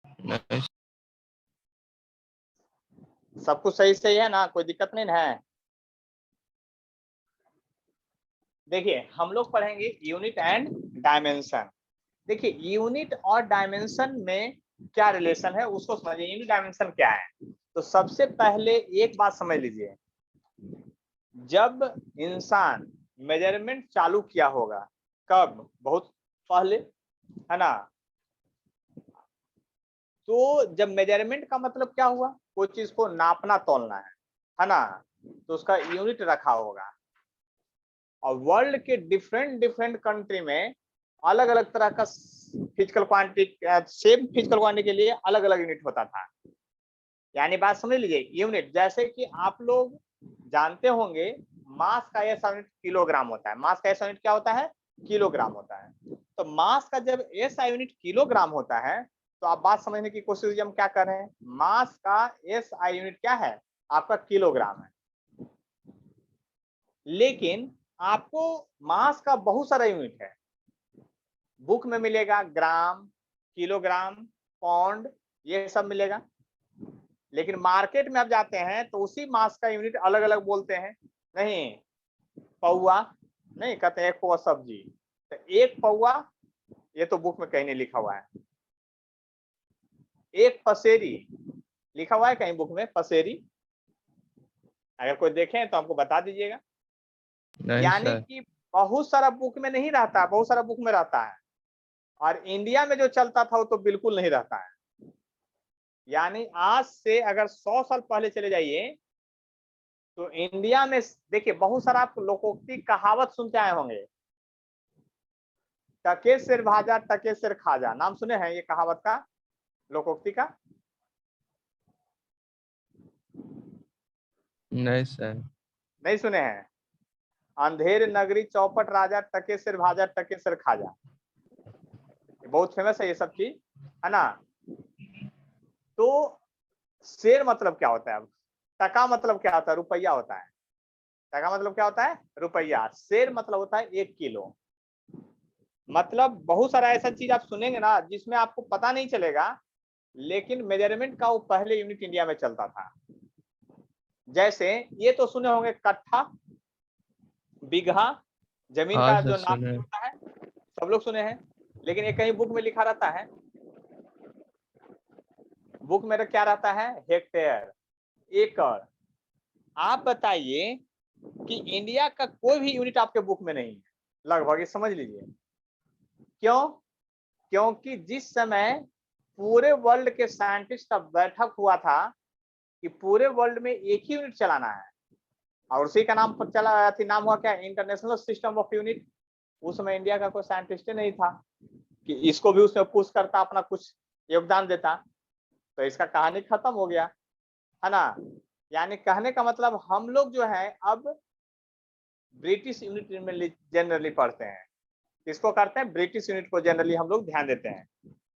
नहीं सब कुछ सही सही है ना, कोई दिक्कत नहीं है। देखिए हम लोग पढ़ेंगे यूनिट एंड डायमेंशन। देखिए यूनिट और डायमेंशन में क्या रिलेशन है उसको समझिए। यूनिट डायमेंशन क्या है, तो सबसे पहले एक बात समझ लीजिए, जब इंसान मेजरमेंट चालू किया होगा, कब, बहुत पहले, है ना। तो जब मेजरमेंट का मतलब क्या हुआ, कोई चीज को नापना तोलना है ना, तो उसका यूनिट रखा होगा। और वर्ल्ड के डिफरेंट डिफरेंट कंट्री में अलग अलग तरह का physical quantity, same physical quantity के लिए अलग अलग यूनिट होता था। यानी बात समझ लीजिए, यूनिट जैसे कि आप लोग जानते होंगे, मास का एस यूनिट किलोग्राम होता है। मास का एस यूनिट क्या होता है, किलोग्राम होता है। तो मास का जब एस यूनिट किलोग्राम होता है, तो आप बात समझने की कोशिश, हम क्या कर रहे हैं, मास का एस आई यूनिट क्या है, आपका किलोग्राम है। लेकिन आपको मास का बहुत सारा यूनिट है, बुक में मिलेगा ग्राम, किलोग्राम, पाउंड, ये सब मिलेगा। लेकिन मार्केट में आप जाते हैं तो उसी मास का यूनिट अलग अलग बोलते हैं। नहीं, पौआ नहीं कहते, एक पौआ सब्जी, तो एक पौआ ये तो बुक में कहीं नहीं लिखा हुआ है। एक पसेरी लिखा हुआ है कहीं बुक में, पसेरी, अगर कोई देखे तो हमको बता दीजिएगा। नहीं यानी सर। कि बहुत सारा बुक में नहीं रहता, बहुत सारा बुक में रहता है। और इंडिया में जो चलता था वो तो बिल्कुल नहीं रहता है। यानी आज से अगर 100 साल पहले चले जाइए तो इंडिया में देखिए बहुत सारा आप लोकोक्ति कहावत सुनते आए होंगे। टके सिर भाजा टके सिर खाजा, नाम सुने हैं ये कहावत का, लोकोक्ति का? नहीं सर। नहीं सुने हैं? अंधेर नगरी चौपट राजा टके सिर भाजा टके सिर खाजा, बहुत फेमस है ये सब चीज, है ना। तो शेर मतलब क्या होता है, अब टका मतलब क्या होता है, रुपया होता है। टका मतलब क्या होता है, रुपया। शेर मतलब होता है 1 किलो। मतलब बहुत सारा ऐसा चीज आप सुनेंगे ना जिसमें आपको पता नहीं चलेगा, लेकिन मेजरमेंट का वो पहले यूनिट इंडिया में चलता था। जैसे ये तो सुने होंगे, कट्ठा, बीघा, जमीन हाँ का सर जो नाप सुने। होता है, सब लोग सुने हैं। लेकिन एक कहीं बुक में लिखा रहता है, बुक में क्या रहता है, हेक्टेयर, एकड़। आप बताइए कि इंडिया का कोई भी यूनिट आपके बुक में नहीं है लगभग, ये समझ लीजिए। क्यों? क्योंकि जिस समय पूरे वर्ल्ड के साइंटिस्ट का बैठक हुआ था कि पूरे वर्ल्ड में एक ही यूनिट चलाना है, और उसी का नाम पर चला थी, नाम हुआ क्या, इंटरनेशनल सिस्टम ऑफ यूनिट। उस समय इंडिया का कोई साइंटिस्ट नहीं था कि इसको भी उसमें पुश करता, अपना कुछ योगदान देता। तो इसका कहानी खत्म हो गया, है ना। यानी कहने का मतलब हम लोग जो है अब ब्रिटिश यूनिट में जनरली पढ़ते हैं। किसको करते हैं, ब्रिटिश यूनिट को जनरली हम लोग ध्यान देते हैं।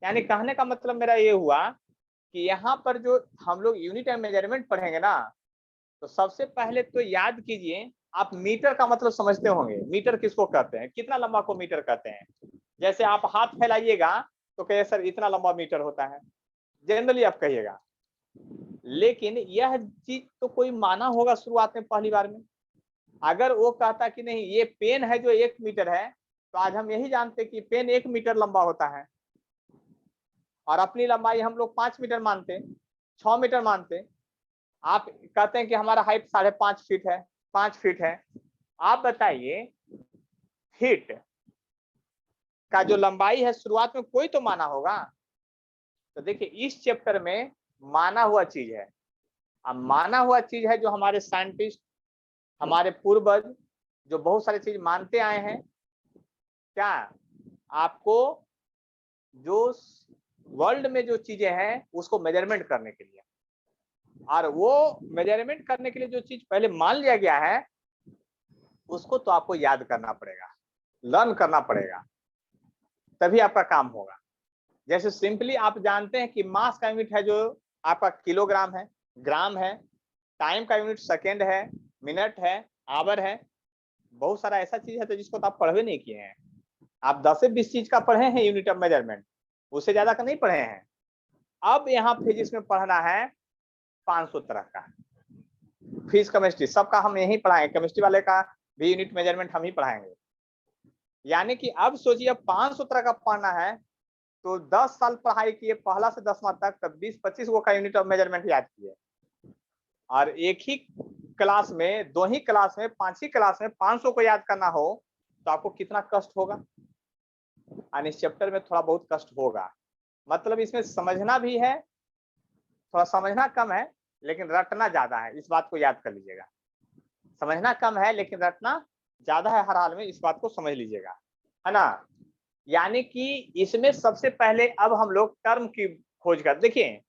यानी कहने का मतलब मेरा ये हुआ कि यहाँ पर जो हम लोग यूनिट एंड मेजरमेंट पढ़ेंगे ना, तो सबसे पहले तो याद कीजिए, आप मीटर का मतलब समझते होंगे। मीटर किसको कहते हैं, कितना लंबा को मीटर कहते हैं। जैसे आप हाथ फैलाइएगा तो कहिए सर इतना लंबा मीटर होता है, जनरली आप कहिएगा। लेकिन यह चीज तो कोई माना होगा शुरुआत में, पहली बार में। अगर वो कहता कि नहीं ये पेन है जो 1 मीटर है, तो आज हम यही जानते कि पेन 1 मीटर लंबा होता है। और अपनी लंबाई हम लोग 5 मीटर मानते, 6 मीटर मानते। आप कहते हैं कि हमारा हाइट 5.5 फीट है, 5 फीट है। आप बताइए फीट का जो लंबाई है शुरुआत में कोई तो माना होगा। तो देखिए इस चैप्टर में माना हुआ चीज है। अब माना हुआ चीज है जो हमारे साइंटिस्ट, हमारे पूर्वज जो बहुत सारी चीज मानते आए हैं। क्या आपको जो वर्ल्ड में जो चीजें हैं उसको मेजरमेंट करने के लिए, और वो मेजरमेंट करने के लिए जो चीज पहले मान लिया गया है उसको तो आपको याद करना पड़ेगा, लर्न करना पड़ेगा, तभी आपका काम होगा। जैसे सिंपली आप जानते हैं कि मास का यूनिट है जो आपका किलोग्राम है, ग्राम है। टाइम का यूनिट सेकेंड है, मिनट है, आवर है। बहुत सारा ऐसा चीज है तो जिसको तो आप पढ़वे नहीं किए हैं। आप 10 से 20 चीज का पढ़े हैं यूनिट ऑफ मेजरमेंट, उससे ज्यादा का नहीं पढ़े हैं। अब यहाँ फिजिक्स में पढ़ना है 500 तरह का, फिजिक्स केमिस्ट्री सबका हम यही पढ़ाएंगे, केमिस्ट्री वाले का भी यूनिट मेजरमेंट हम ही पढ़ाएंगे। यानी कि अब सोचिए अब 500 तरह का पढ़ना है तो 10 साल पढ़ाई किए पहला से 10वां तक, तब 20-25 वो का यूनिट ऑफ मेजरमेंट याद किए, और एक ही क्लास में, 2 ही क्लास में, 5 ही क्लास में 500 को याद करना हो तो आपको कितना कष्ट होगा। और इस चैप्टर में थोड़ा बहुत कष्ट होगा, मतलब इसमें समझना भी है, थोड़ा समझना कम है लेकिन रटना ज्यादा है, इस बात को याद कर लीजिएगा। समझना कम है लेकिन रटना ज्यादा है, हर हाल में इस बात को समझ लीजिएगा, है ना। यानी कि इसमें सबसे पहले अब हम लोग टर्म की खोज कर, देखिए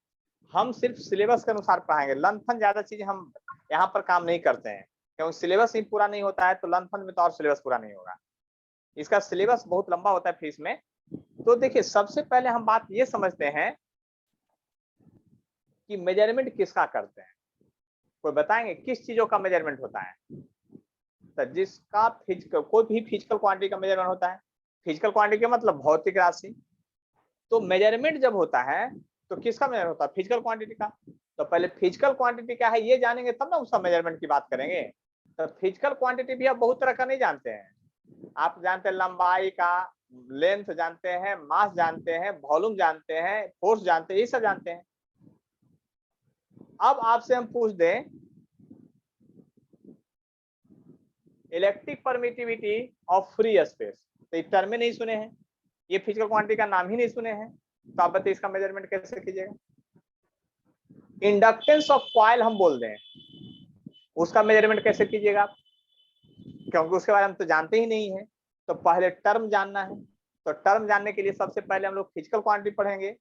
हम सिर्फ सिलेबस के अनुसार पढ़ाएंगे, लंथन ज्यादा चीज हम यहाँ पर काम नहीं करते हैं, क्योंकि सिलेबस ही पूरा नहीं होता है तो लंथन में तो और सिलेबस पूरा नहीं होगा, इसका सिलेबस बहुत लंबा होता है फीस में। तो देखिए सबसे पहले हम बात ये समझते हैं कि मेजरमेंट किसका करते हैं, कोई बताएंगे किस चीजों का मेजरमेंट होता है। तो जिसका फिजिकल, कोई भी फिजिकल क्वांटिटी का मेजरमेंट होता है, फिजिकल क्वांटिटी का मतलब भौतिक राशि। तो मेजरमेंट जब होता है तो किसका मेजरमेंट होता है, फिजिकल क्वांटिटी का। तो पहले फिजिकल क्वांटिटी क्या है ये जानेंगे तब ना उसका मेजरमेंट की बात करेंगे। तो फिजिकल क्वांटिटी भी आप बहुत तरह का नहीं जानते हैं, आप जानते हैं लंबाई का, लेंथ जानते हैं, मास जानते हैं, वॉल्यूम जानते हैं, फोर्स जानते हैं, ये सब जानते हैं। अब आपसे हम पूछ दें electric permittivity of free space, तो ये टर्म नहीं सुने हैं, ये फिजिकल क्वांटिटी का नाम ही नहीं सुने हैं, तो आप बताइए इसका मेजरमेंट कैसे कीजिएगा। इंडक्टेंस ऑफ कॉइल हम बोल दें, उसका मेजरमेंट कैसे कीजिएगा, क्योंकि उसके बारे में तो जानते ही नहीं है। तो पहले टर्म जानना है, तो टर्म जानने के लिए सबसे पहले हम लोग फिजिकल क्वांटिटी पढ़ेंगे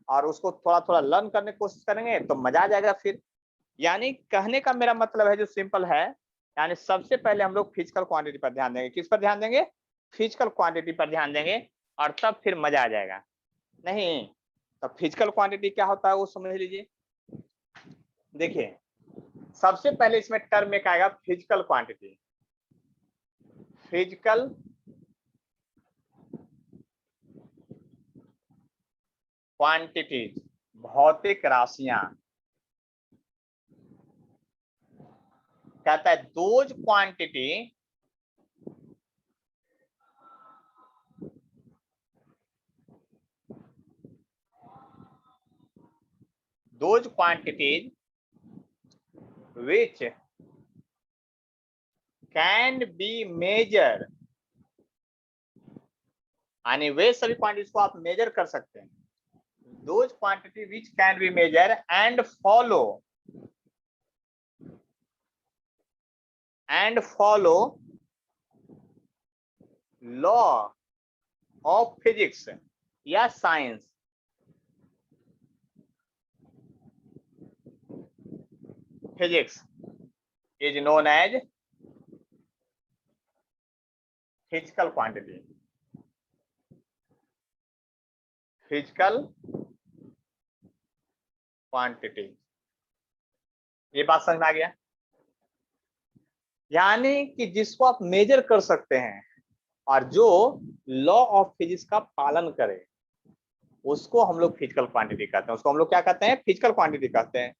और उसको थोड़ा थोड़ा लर्न करने की कोशिश करेंगे तो मजा आ जाएगा फिर। यानी कहने का मेरा मतलब है जो सिंपल है, यानी सबसे पहले हम लोग फिजिकल क्वांटिटी पर ध्यान देंगे, किस पर ध्यान देंगे, फिजिकल क्वांटिटी पर ध्यान देंगे, और तब फिर मजा आ जाएगा। नहीं तो फिजिकल क्वांटिटी क्या होता है वो समझ लीजिए। देखिए सबसे पहले इसमें टर्म एक आएगा फिजिकल क्वांटिटी, फिजिकल क्वांटिटीज, भौतिक राशियां। कहता है those quantity those quantities which can be measured, यानी वे सभी क्वांटिटीज को आप मेजर कर सकते हैं, those quantities which can be measured and follow law of physics या science, physics is known as physical quantity, physical quantity। ये बात समझ में आ गया, यानी कि जिसको आप मेजर कर सकते हैं और जो लॉ ऑफ फिजिक्स का पालन करे उसको हम लोग फिजिकल क्वांटिटी कहते हैं, उसको हम लोग क्या कहते हैं, फिजिकल क्वांटिटी कहते हैं।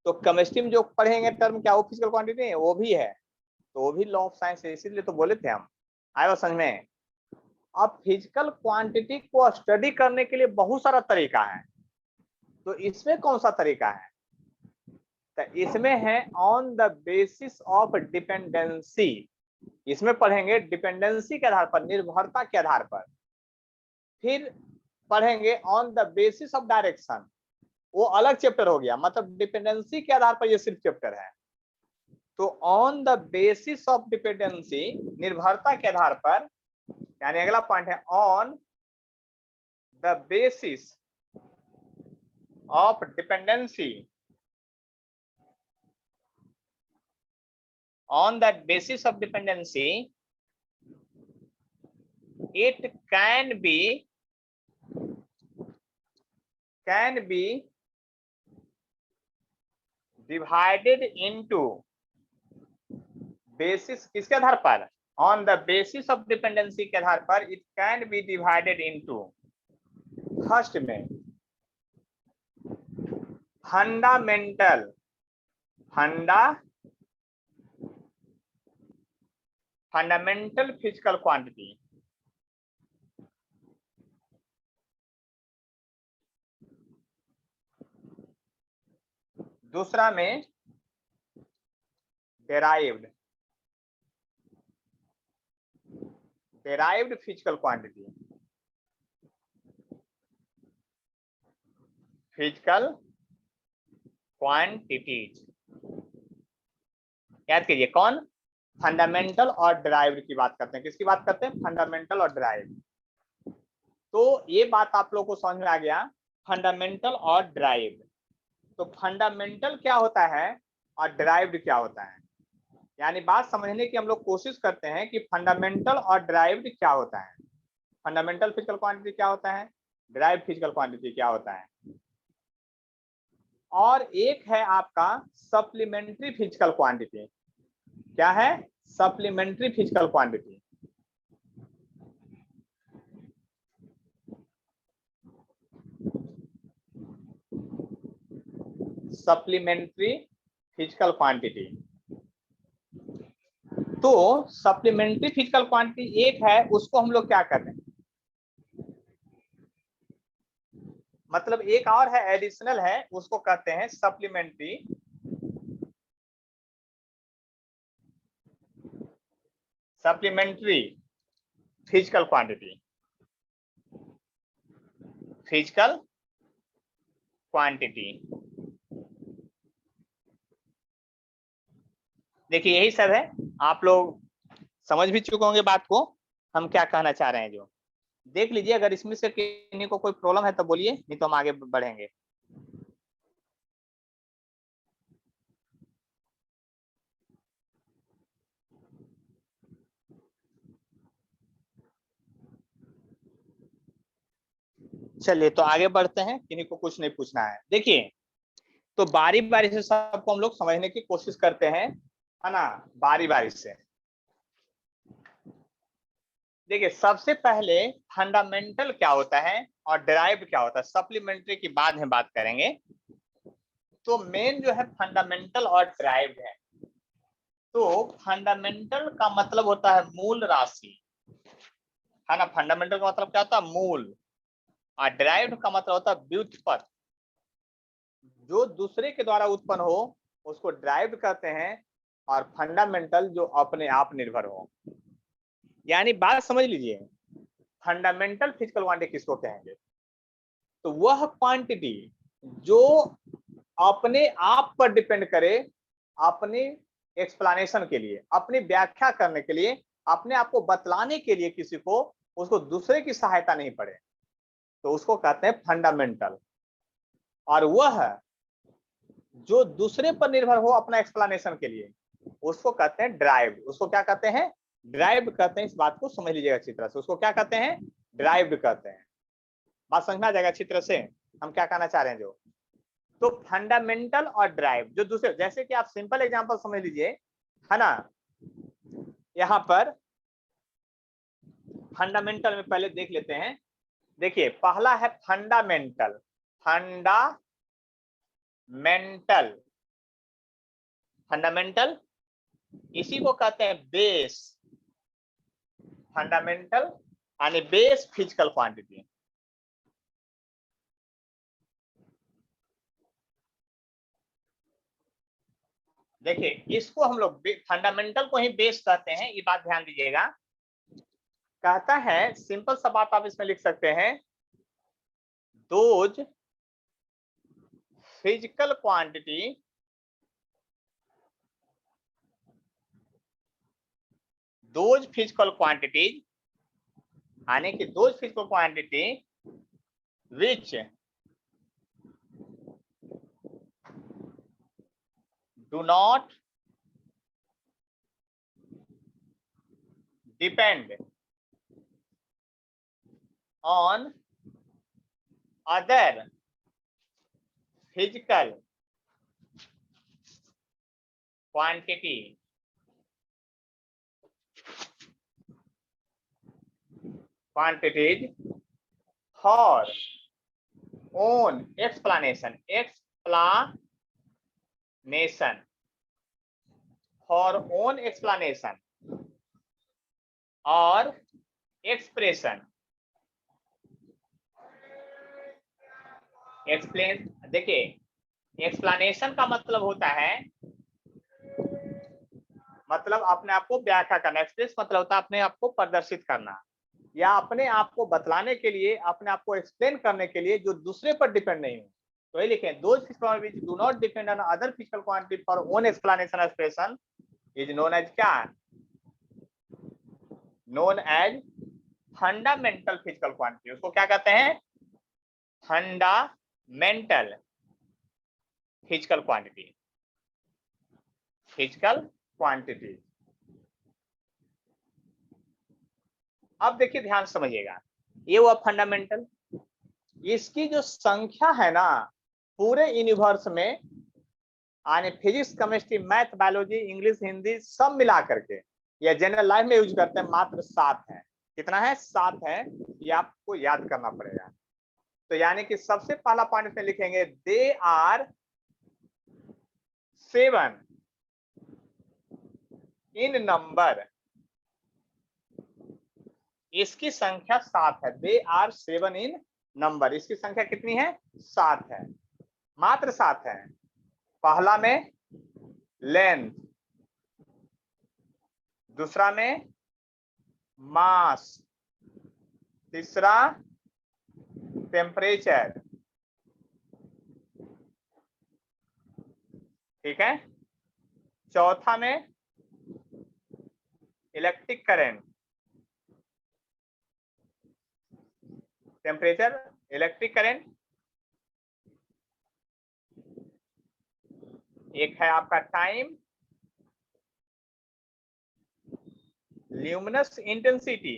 तो केमिस्ट्री में जो पढ़ेंगे टर्म क्या वो फिजिकल क्वांटिटी है, वो भी है, तो वो भी लॉ ऑफ साइंस है, इसीलिए तो बोले थे हम, आए समझ में। अब फिजिकल क्वांटिटी को स्टडी करने के लिए बहुत सारा तरीका है, तो इसमें कौन सा तरीका है, तो इसमें है on the basis of dependency, इसमें पढ़ेंगे डिपेंडेंसी के आधार पर, निर्भरता के आधार पर। फिर पढ़ेंगे on the basis of direction, वो अलग चैप्टर हो गया, मतलब डिपेंडेंसी के आधार पर ये सिर्फ चैप्टर है। तो on the basis of dependency, निर्भरता के आधार पर, यानी अगला पॉइंट है on the basis of dependency, on that basis of dependency it can be divided into, basis किसके आधार पर, on the basis of dependency के आधार पर it can be divided into, first में फंडामेंटल फंडामेंटल फिजिकल क्वांटिटी। दूसरा में derived physical quantity. Physical quantities याद कीजिए, कौन? फंडामेंटल और डिराइव्ड की बात करते हैं। किसकी बात करते हैं? फंडामेंटल और डिराइव्ड। तो ये बात आप लोगों को समझ में आ गया, फंडामेंटल और डिराइव्ड। तो फंडामेंटल क्या होता है और डिराइव्ड क्या होता है, यानी बात समझने की हम लोग कोशिश करते हैं कि फंडामेंटल और डिराइव्ड क्या होता है। फंडामेंटल फिजिकल क्वांटिटी क्या होता है, डिराइव्ड फिजिकल क्वांटिटी क्या होता है। और एक है आपका सप्लीमेंट्री फिजिकल क्वांटिटी। क्या है? Supplementary physical quantity. Supplementary physical quantity. तो सप्लीमेंट्री फिजिकल क्वांटिटी एक है, उसको हम लोग क्या कर रहे हैं, मतलब एक और है, एडिशनल है, उसको कहते हैं supplementary physical quantity. Physical quantity देखिए यही सब है, आप लोग समझ भी चुके होंगे बात को, हम क्या कहना चाह रहे हैं। जो देख लीजिए, अगर इसमें से किसी को कोई प्रॉब्लम है तो बोलिए, नहीं तो हम आगे बढ़ेंगे। चलिए तो आगे बढ़ते हैं, किन्हीं को कुछ नहीं पूछना है। देखिए तो बारी बारी से सबको हम लोग समझने की कोशिश करते हैं, है ना, बारी बारी से। देखिए सबसे पहले फंडामेंटल क्या होता है और डिराइव्ड क्या होता है, सप्लीमेंट्री की बाद में बात करेंगे। तो मेन जो है फंडामेंटल और डिराइव्ड है। तो फंडामेंटल का मतलब होता है मूल राशि, है ना। फंडामेंटल का मतलब क्या होता है? मूल। और डिराइव्ड का मतलब होता है व्युत्पन्न। जो दूसरे के द्वारा उत्पन्न हो उसको डिराइव्ड कहते हैं, और फंडामेंटल जो अपने आप निर्भर हो। यानी बात समझ लीजिए, फंडामेंटल फिजिकल क्वांटिटी किसको कहेंगे? तो वह क्वांटिटी जो अपने आप पर डिपेंड करे, अपने एक्सप्लेनेशन के लिए, अपनी व्याख्या करने के लिए, अपने आप को बतलाने के लिए किसी को, उसको दूसरे की सहायता नहीं पड़े, तो उसको कहते हैं फंडामेंटल। और वह जो दूसरे पर निर्भर हो अपना एक्सप्लेनेशन के लिए, उसको कहते हैं ड्राइव्ड। उसको क्या कहते हैं? ड्राइव्ड कहते हैं। इस बात को समझ लीजिएगा अच्छी तरह से, उसको क्या कहते हैं? ड्राइव्ड कहते हैं। बात समझ में आ जाएगा अच्छी तरह से हम क्या कहना चाह रहे हैं। जो तो फंडामेंटल और ड्राइव जो दूसरे, जैसे कि आप सिंपल एग्जांपल समझ लीजिए, है ना। यहां पर फंडामेंटल में पहले देख लेते हैं। देखिए पहला है फंडामेंटल। फंडामेंटल इसी को कहते हैं बेस। फंडामेंटल यानी बेस फिजिकल क्वांटिटी। देखिए इसको हम लोग फंडामेंटल को ही बेस कहते हैं, ये बात ध्यान दीजिएगा। कहता है, सिंपल सा बात आप इसमें लिख सकते हैं, those physical quantity those physical quantities यानी कि those physical quantity which do not depend on other physical quantity quantities for own explanation explanation, for own explanation और एक्सप्रेशन। एक्सप्लेन, देखिए एक्सप्लानेशन का मतलब होता है, मतलब अपने आप को व्याख्या करना। एक्सप्रेस मतलब होता है अपने आप को प्रदर्शित करना, या अपने आप को बतलाने के लिए, अपने आप को एक्सप्लेन करने के लिए जो दूसरे पर डिपेंड नहीं हो। तो ये लिखें, those physical which do not depend on other physical quantity for own explanation expression is known as क्या, known as fundamental physical quantity. उसको क्या कहते हैं, fundamental physical quantity, physical quantity. अब देखिए ध्यान समझिएगा, ये वो फंडामेंटल, इसकी जो संख्या है ना पूरे यूनिवर्स में, यानी physics, chemistry, math, biology, English, Hindi सब मिला करके या जनरल लाइफ में यूज करते हैं, मात्र 7 है। कितना है, 7 है। ये आपको याद करना पड़ेगा। तो यानी कि सबसे पहला पॉइंट में लिखेंगे दे आर 7 इन नंबर, इसकी संख्या 7 है। दे आर 7 इन नंबर, इसकी संख्या कितनी है, 7 है, मात्र 7 है। पहला में लेंथ, दूसरा में मास, तीसरा टेम्परेचर, ठीक है, चौथा में electric current, temperature, electric current, एक है आपका time, luminous intensity,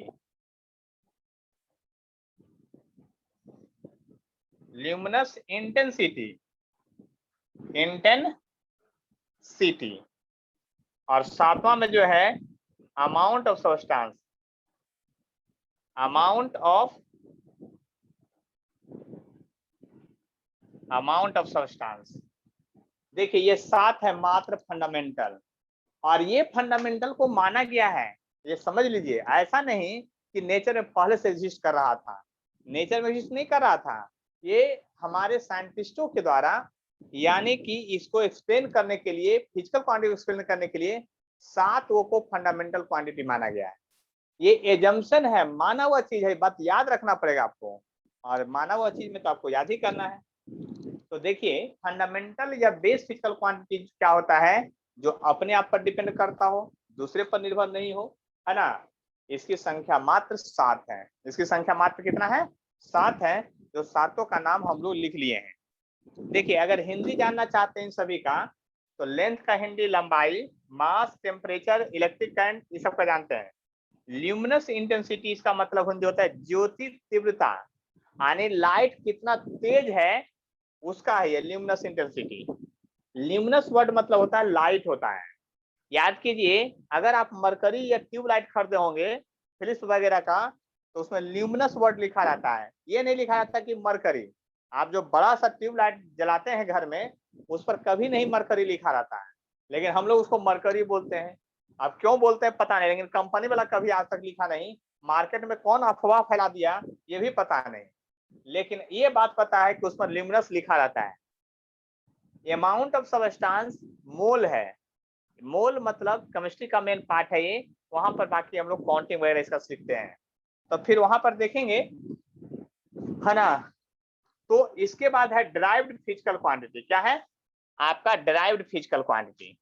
luminous intensity, intensity, और सातवां में जो है amount of substance, amount of substance. देखिए ये 7 है मात्र फंडामेंटल, और ये फंडामेंटल को माना गया है, ये समझ लीजिए। ऐसा नहीं कि नेचर में पहले से एग्जिस्ट कर रहा था, नेचर में एग्जिस्ट नहीं कर रहा था, ये हमारे साइंटिस्टों के द्वारा, यानी कि इसको एक्सप्लेन करने के लिए, फिजिकल क्वांटिटी एक्सप्लेन करने के लिए 7 वो को फंडामेंटल क्वांटिटी माना गया है। ये एजम्पशन है, माना हुआ चीज है, बात याद रखना पड़ेगा आपको, और माना हुआ चीज में तो आपको याद ही करना है। तो देखिए फंडामेंटल या बेस फिजिकल क्वांटिटी क्या होता है, जो अपने आप पर डिपेंड करता हो, दूसरे पर निर्भर नहीं हो, है ना। इसकी संख्या मात्र 7 है। इसकी संख्या मात्र कितना है, 7 है। जो सातों का नाम हम लोग लिख लिए हैं। देखिए अगर हिंदी जानना चाहते हैं इन सभी का, तो लेंथ का हिंदी लंबाई, मास, टेम्परेचर, इलेक्ट्रिक करंट, ये सब का जानते हैं। ल्यूमिनस इंटेंसिटी इसका मतलब हिंदी होता है ज्योति तीव्रता, यानी लाइट कितना तेज है उसका है ये ल्यूमिनस इंटेंसिटी। ल्यूमिनस वर्ड मतलब होता है लाइट होता है। याद कीजिए, अगर आप मरकरी या ट्यूबलाइट खरीदे होंगे फिलिप्स वगैरह का, तो उसमें ल्यूमिनस वर्ड लिखा रहता है, ये नहीं लिखा जाता कि मरकरी। आप जो बड़ा सा ट्यूबलाइट जलाते हैं घर में, उस पर कभी नहीं मरकरी लिखा रहता है, लेकिन हम लोग उसको मरकरी बोलते हैं। अब क्यों बोलते हैं पता नहीं, लेकिन कंपनी वाला कभी आज तक लिखा नहीं। मार्केट में कौन अफवाह फैला दिया ये भी पता नहीं, लेकिन ये बात पता है कि उस पर ल्यूमिनस लिखा रहता है। अमाउंट ऑफ सब्सटेंस मोल है, मोल मतलब केमिस्ट्री का मेन पार्ट है ये, वहां पर बाकी हम लोग काउंटिंग वगैरह इसका सीखते हैं, तो फिर वहां पर देखेंगे, है ना। तो इसके बाद है डिराइव्ड फिजिकल क्वांटिटी। क्या है आपका डिराइव्ड फिजिकल क्वांटिटी।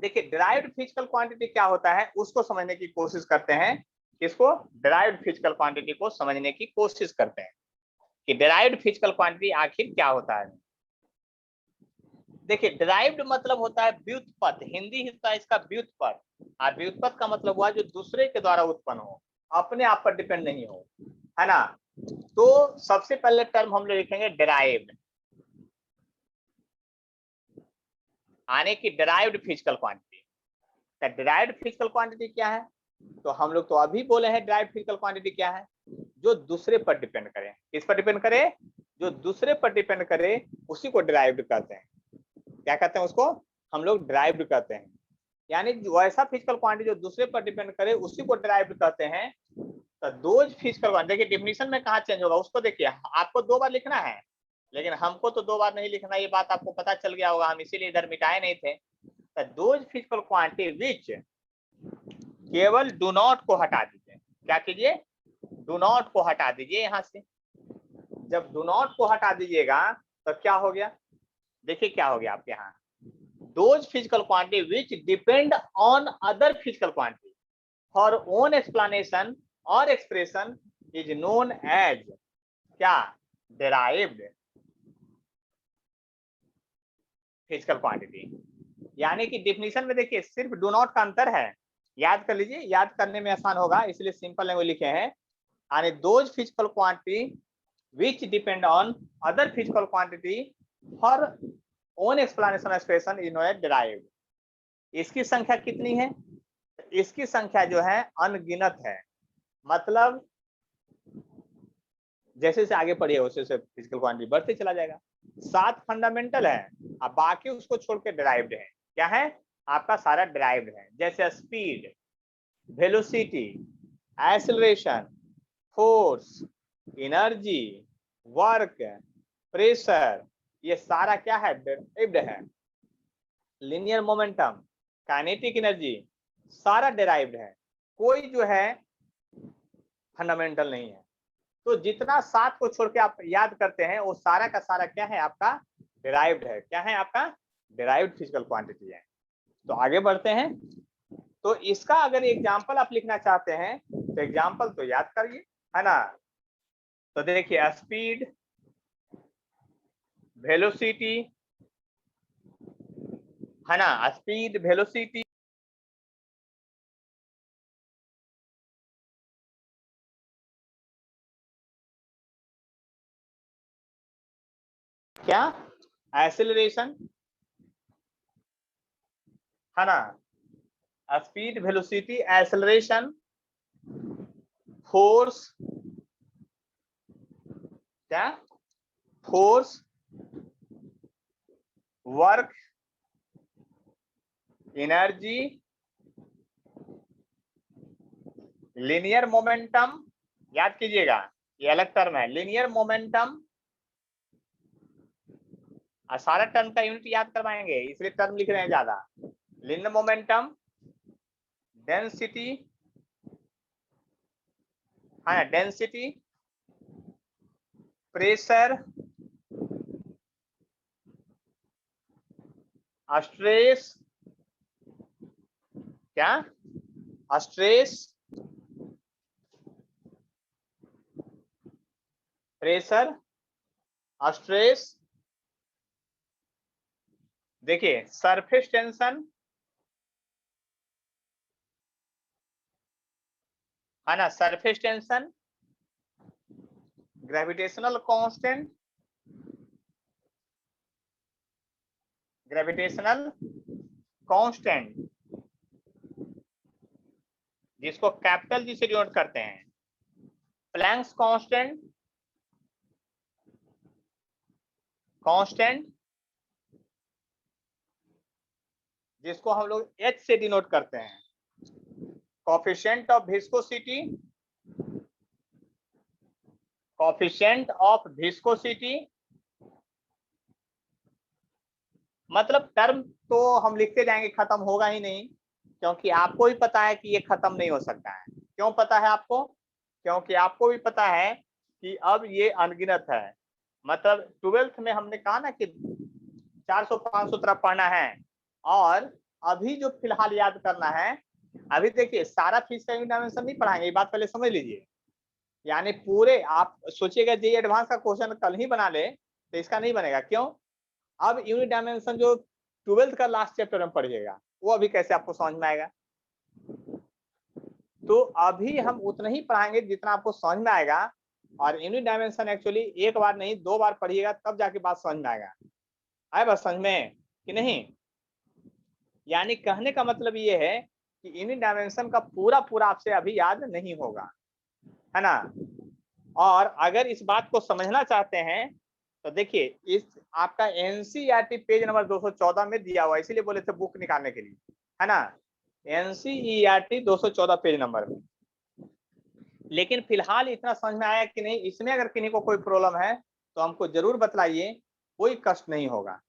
देखिए डिराइव्ड फिजिकल क्वांटिटी क्या होता है उसको समझने की कोशिश करते हैं। किसको, डिराइव्ड फिजिकल क्वांटिटी को समझने की कोशिश करते हैं कि डिराइव्ड फिजिकल क्वांटिटी आखिर क्या होता है। देखिए डिराइव्ड मतलब होता है व्युत्पत्त, हिंदी हिस्सा इसका व्युत्पत्त, और व्युत्पत्त का मतलब हुआ जो दूसरे के द्वारा उत्पन्न हो, अपने आप पर डिपेंड नहीं हो, है ना। तो सबसे पहले टर्म हम लोग लिखेंगे डिराइव्ड, आने की derived physical quantity. Derived physical quantity क्या है, तो हम लोग तो अभी बोले हैं डिराइव्ड फिजिकल क्वांटिटी क्या है। जो दूसरे पर डिपेंड करे। किस पर डिपेंड करे? जो दूसरे पर डिपेंड करे उसी को डिराइव्ड कहते हैं। क्या कहते हैं उसको? हम लोग डिराइव्ड कहते हैं। यानी वैसा फिजिकल क्वांटिटी जो दूसरे पर डिपेंड करे उसी को डिराइव्ड कहते हैं। तो दोज फिजिकल क्वांटिटी, देखिए डिफिनीशन में कहाँ चेंज होगा उसको देखिए। आपको 2 बार लिखना है, लेकिन हमको तो 2 बार नहीं लिखना, ये बात आपको पता चल गया होगा, हम इसीलिए इधर मिटाए नहीं थे। तो दोज फिजिकल क्वांटिटी विच, केवल डू नॉट को हटा दीजिए। क्या कीजिए? डू नॉट को हटा दीजिए यहां से। जब डू नॉट को हटा दीजिएगा तो क्या हो गया? देखिए क्या हो गया आपके यहाँ, those physical quantity which depend on other physical quantity for own explanation और एक्सप्रेशन इज नोन एज क्या? Derived physical quantity. यानी कि डिफिनीशन में देखिए सिर्फ डू नॉट का अंतर है, याद कर लीजिए, याद करने में आसान होगा इसलिए सिंपल लैंग्वेज लिखे हैं। यानी those physical quantity which depend on other physical quantity for own explanation expression is known as derived. इसकी संख्या कितनी है? इसकी संख्या जो है अनगिनत है। मतलब जैसे से आगे पढ़िए वैसे से फिजिकल क्वांटिटी बढ़ते चला जाएगा। 7 फंडामेंटल है, अब बाकी उसको छोड़ के डिराइव्ड है। क्या है? आपका सारा डिराइव्ड है। जैसे speed, velocity, acceleration, force, energy, work, pressure, ये सारा क्या है? डिराइव्ड है। लिनियर मोमेंटम, काइनेटिक एनर्जी, सारा डिराइव्ड है। कोई जो है फंडामेंटल नहीं है। तो जितना 7 को छोड़ के आप याद करते हैं वो सारा का सारा क्या है? आपका डिराइव्ड है। क्या है? आपका डिराइव्ड फिजिकल क्वांटिटी है। तो आगे बढ़ते हैं। तो इसका अगर एग्जांपल आप लिखना चाहते हैं तो एग्जांपल तो याद करिए, है ना। तो देखिए स्पीड, वेलोसिटी, है ना, स्पीड, वेलोसिटी, क्या? एक्सेलरेशन, है ना, स्पीड, वेलोसिटी, एक्सेलरेशन, फोर्स, क्या? Force, work, energy, linear momentum. याद कीजिएगा ये अलग टर्म है, लिनियर मोमेंटम। सारा टर्म का यूनिट याद करवाएंगे इसलिए टर्म लिख रहे हैं ज्यादा। लिनियर मोमेंटम, डेंसिटी, है ना, डेंसिटी, प्रेशर, स्ट्रेस, क्या? Stress, pressure, stress. देखिए सरफेस टेंशन, है ना, surface tension, gravitational constant, gravitational constant जिसको कैपिटल जी से डिनोट करते हैं, प्लैंक्स कांस्टेंट, कांस्टेंट जिसको हम लोग H से डिनोट करते हैं, coefficient of viscosity, coefficient of viscosity. मतलब टर्म तो हम लिखते जाएंगे, खत्म होगा ही नहीं, क्योंकि आपको भी पता है कि ये खत्म नहीं हो सकता है। क्यों पता है आपको? क्योंकि आपको भी पता है कि अब ये अनगिनत है। मतलब 12th में हमने कहा ना कि 400-500 तरफ पढ़ना है, और अभी जो फिलहाल याद करना है, अभी देखिए सारा फीस का डायमेंशन नहीं पढ़ाएंगे, ये बात पहले समझ लीजिए। यानी पूरे आप सोचिएगा जे एडवांस का क्वेश्चन कल ही बना ले तो इसका नहीं बनेगा। क्यों? अब यूनिट डायमेंशन जो 12th का लास्ट चैप्टर में पढ़िएगा वो अभी कैसे आपको समझ में आएगा। तो अभी हम उतना ही पढ़ाएंगे जितना आपको समझ में आएगा, और यूनिट डायमेंशन एक्चुअली एक बार नहीं 2 बार पढ़िएगा तब जाके बात समझ में आएगा। आए बात समझ में कि नहीं? यानी कहने का मतलब ये है कि यूनिट डायमेंशन का पूरा पूरा आपसे अभी याद नहीं होगा, है ना। और अगर इस बात को समझना चाहते हैं तो देखिए, इस आपका एनसीईआरटी पेज नंबर 214 में दिया हुआ, इसीलिए बोले थे बुक निकालने के लिए, है ना। एनसीईआरटी 214 पेज नंबर में। लेकिन फिलहाल इतना समझ में आया कि नहीं, इसमें अगर किन्हीं को कोई प्रॉब्लम है तो हमको जरूर बतलाइए, कोई कष्ट नहीं होगा।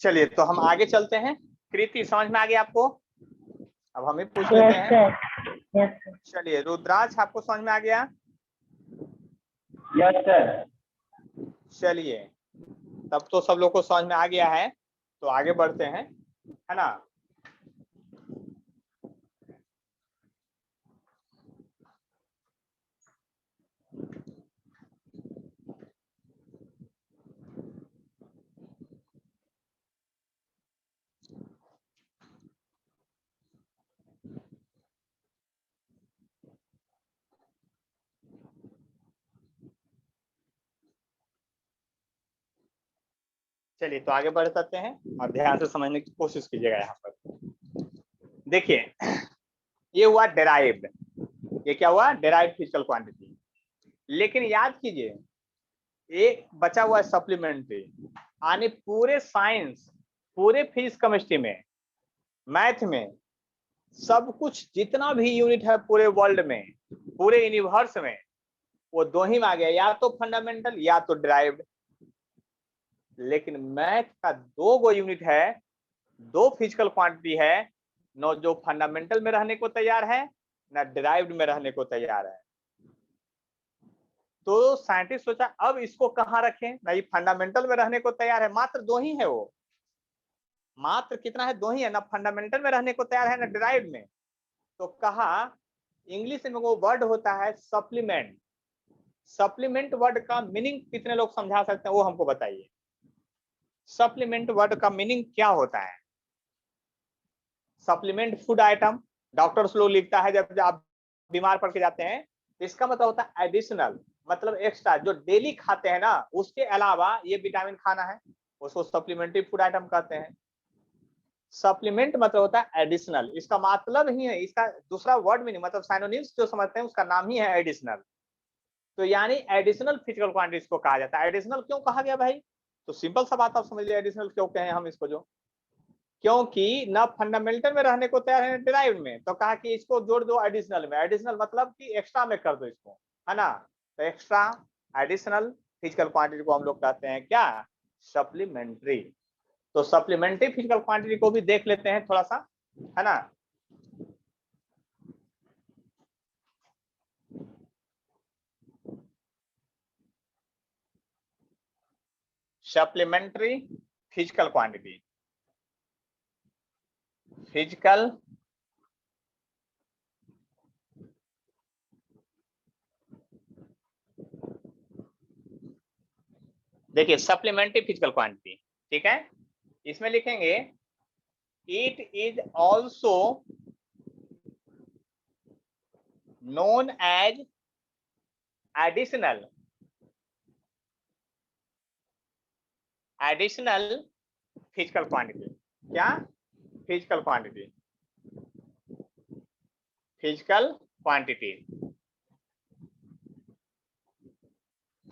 चलिए तो हम आगे चलते हैं। कृति समझ में आ गया आपको? अब हम ही पूछ लेते हैं। चलिए रुद्राक्ष आपको समझ में आ गया? Yes sir. चलिए तब तो सब लोग को समझ में आ गया है, तो आगे बढ़ते हैं, है ना। चलिए तो आगे बढ़ सकते हैं और ध्यान से समझने की कोशिश कीजिएगा। यहाँ पर देखिए, ये हुआ डेराइव्ड, ये क्या हुआ? Derived physical quantity. लेकिन याद कीजिए, एक बचा हुआ है सप्लीमेंट्री। यानी पूरे साइंस, पूरे फिजिक्स केमिस्ट्री में, मैथ में, सब कुछ जितना भी यूनिट है पूरे वर्ल्ड में, पूरे यूनिवर्स में, वो दो ही में आ गया, या तो फंडामेंटल या तो डिराइव्ड। लेकिन मैथ का दो गो यूनिट है, दो फिजिकल क्वांटिटी है, न जो फंडामेंटल में रहने को तैयार है, न डिराइव्ड में रहने को तैयार है। तो साइंटिस्ट सोचा अब इसको कहाँ रखें, नहीं फंडामेंटल में रहने को तैयार है, मात्र दो ही है वो, मात्र कितना है? दो ही है, ना फंडामेंटल में रहने को तैयार है ना डिराइव्ड में। तो कहा, इंग्लिश में वो वर्ड होता है सप्लीमेंट। सप्लीमेंट वर्ड का मीनिंग कितने लोग समझा सकते हैं, वो हमको बताइए। सप्लीमेंट वर्ड का मीनिंग क्या होता है? सप्लीमेंट फूड आइटम, डॉक्टर्स लोग लिखता है जब आप बीमार पड़ के जाते हैं, इसका मतलब होता है एडिशनल, मतलब एक्स्ट्रा, जो डेली खाते हैं ना, उसके अलावा ये विटामिन खाना है, उसको सप्लीमेंट्री फूड आइटम कहते हैं। सप्लीमेंट मतलब होता है एडिशनल, इसका मतलब ही है, इसका दूसरा वर्ड मीनिंग मतलब साइनोनिम्स जो समझते हैं उसका नाम ही है एडिशनल। तो यानी एडिशनल फिजिकल क्वांटिटीज को कहा जाता है। एडिशनल क्यों कहा गया भाई? तो सिंपल सा बात आप समझ लिया, एडिशनल क्यों कहें हम इसको, जो क्योंकि ना फंडामेंटल में रहने को तैयार है डिराइव्ड में, तो कहा कि इसको जोड़ दो एडिशनल में। एडिशनल मतलब कि एक्स्ट्रा में कर दो इसको, है ना। तो एक्स्ट्रा एडिशनल फिजिकल क्वांटिटी को हम लोग कहते हैं क्या? सप्लीमेंट्री। तो सप्लीमेंट्री फिजिकल क्वांटिटी को भी देख लेते हैं थोड़ा सा, है ना। सप्लीमेंट्री फिजिकल क्वांटिटी, फिजिकल देखिए सप्लीमेंट्री फिजिकल क्वांटिटी, ठीक है। इसमें लिखेंगे it is also known as additional physical quantity. क्या? फिजिकल क्वांटिटी, फिजिकल क्वांटिटी,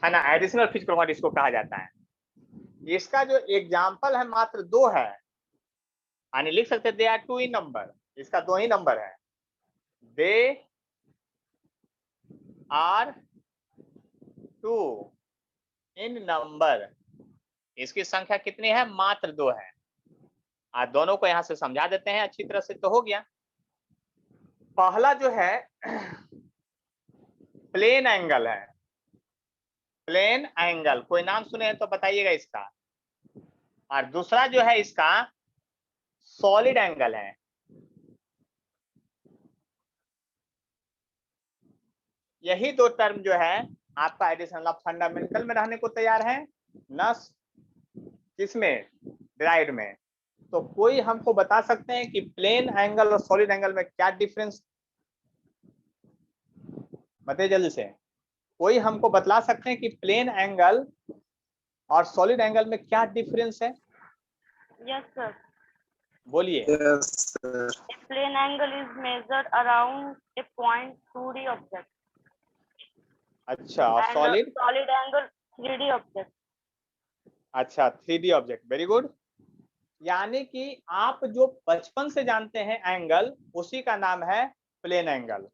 है ना। एडिशनल फिजिकल क्वांटिटी इसको कहा जाता है। इसका जो एग्जाम्पल है मात्र दो है, यानी लिख सकते they are two in number, इसका दो ही नंबर है, they are two in number. इसकी संख्या कितनी है? मात्र दो है। आज दोनों को यहां से समझा देते हैं अच्छी तरह से, तो हो गया। पहला जो है प्लेन एंगल है, प्लेन एंगल, कोई नाम सुने हैं तो बताइएगा इसका। और दूसरा जो है इसका सॉलिड एंगल है। यही दो टर्म जो है आपका एडिशनल, आप फंडामेंटल में रहने को तैयार है, न किसमें? डिराइव्ड में। तो कोई हमको बता सकते हैं कि प्लेन एंगल और सॉलिड एंगल में क्या डिफरेंस? बताइए जल्दी से। कोई हमको बतला सकते हैं कि प्लेन एंगल और सॉलिड एंगल में क्या डिफरेंस है? Yes, sir. बोलिए। Yes, sir. A plane angle is measured around a point 2D object अच्छा, और and a solid? solid angle 3D object. अच्छा, 3D ऑब्जेक्ट, वेरी गुड। यानी कि आप जो बचपन से जानते हैं एंगल, उसी का नाम है प्लेन एंगल।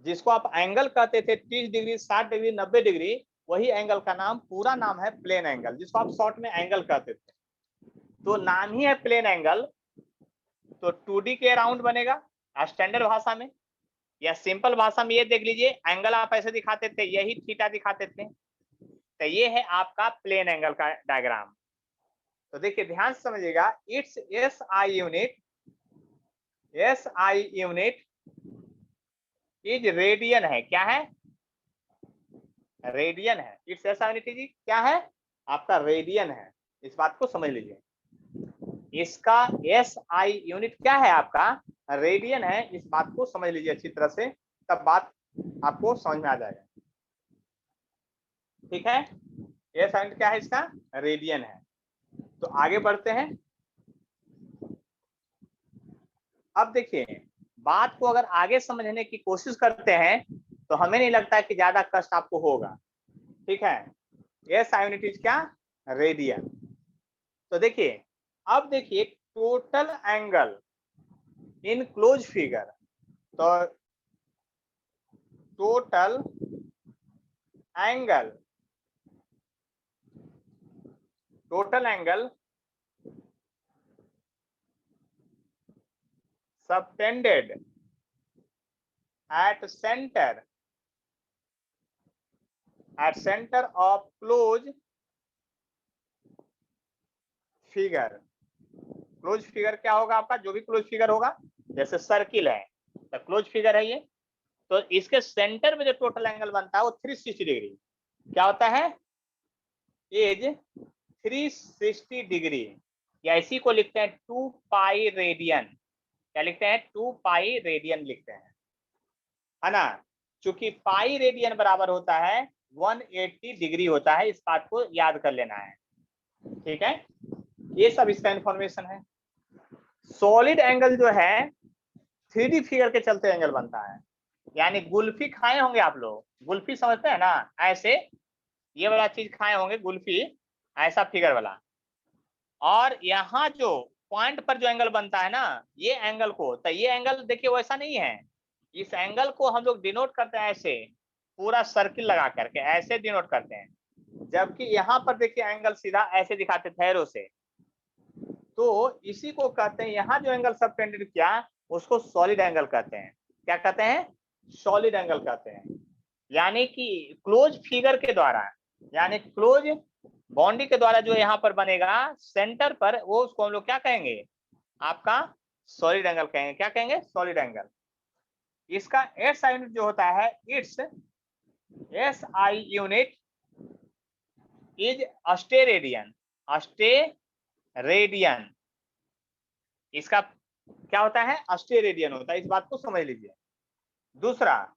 जिसको आप एंगल कहते थे 30 डिग्री, 60 डिग्री, 90 डिग्री, वही एंगल का नाम, पूरा नाम है प्लेन एंगल, जिसको आप शॉर्ट में एंगल कहते थे। तो नाम ही है प्लेन एंगल, तो 2D के अराउंड बनेगा स्टैंडर्ड भाषा में, या सिंपल भाषा में ये देख लीजिए, एंगल आप ऐसे दिखाते थे, यही थीटा दिखाते थे। तो ये है आपका प्लेन एंगल का डायग्राम। तो देखिए ध्यान से समझिएगा, it's SI unit is radian है। क्या है? रेडियन है। इट्स SI यूनिट इज क्या है? आपका रेडियन है। इस बात को समझ लीजिए, इसका SI यूनिट क्या है? आपका रेडियन है। इस बात को समझ लीजिए अच्छी तरह से, तब बात आपको समझ में आ जाएगा। ठीक है, SI यूनिट क्या है? इसका रेडियन है। तो आगे बढ़ते हैं। अब देखिए, बात को अगर आगे समझने की कोशिश करते हैं तो हमें नहीं लगता है कि ज्यादा कष्ट आपको होगा। ठीक है, SI यूनिट इज क्या? रेडियन। तो देखिए, अब देखिए total angle in close figure, तो total angle subtended at center of closed figure। Close figure क्या होगा आपका? जो भी क्लोज फिगर होगा, जैसे सर्किल है तो क्लोज फिगर है ये, तो इसके सेंटर में जो टोटल एंगल बनता है वो 360 डिग्री क्या होता है? इज 360 डिग्री, या इसी को लिखते हैं 2 पाई रेडियन। क्या लिखते हैं? 2 पाई रेडियन लिखते हैं, है ना। चूंकि पाई रेडियन बराबर होता है 180 डिग्री होता है, इस बात को याद कर लेना है। ठीक है, ये सब इसका इंफॉर्मेशन है। सॉलिड एंगल जो है 3D फिगर के चलते एंगल बनता है। यानी गुल्फी खाए होंगे आप लोग, गुल्फी समझते हैं ना, ऐसे ये वाला चीज खाए होंगे गुल्फी, ऐसा फिगर वाला। और यहाँ जो पॉइंट पर जो एंगल बनता है ना, ये एंगल को, तो ये एंगल देखिए वैसा नहीं है। इस एंगल को हम लोग डिनोट करते हैं ऐसे, पूरा सर्किल लगा करके ऐसे डिनोट करते हैं, जबकि यहाँ पर देखिए एंगल सीधा ऐसे दिखाते थे एरो से। तो इसी को कहते हैं, यहाँ जो एंगल सबटेंडेड किया उसको सॉलिड एंगल कहते हैं। क्या कहते हैं? सॉलिड एंगल कहते हैं। यानी कि क्लोज फिगर के द्वारा, यानी क्लोज बाउंड्री के द्वारा जो यहाँ पर बनेगा सेंटर पर, वो उसको हम लोग क्या कहेंगे? आपका सॉलिड एंगल कहेंगे। क्या कहेंगे? Solid angle. इसका SI यूनिट जो होता है, इट्स SI यूनिट इज अस्टेरेडियन। अस्टेरेडियन इसका क्या होता है? अस्टेरेडियन होता है। इस बात को समझ लीजिए। दूसरा,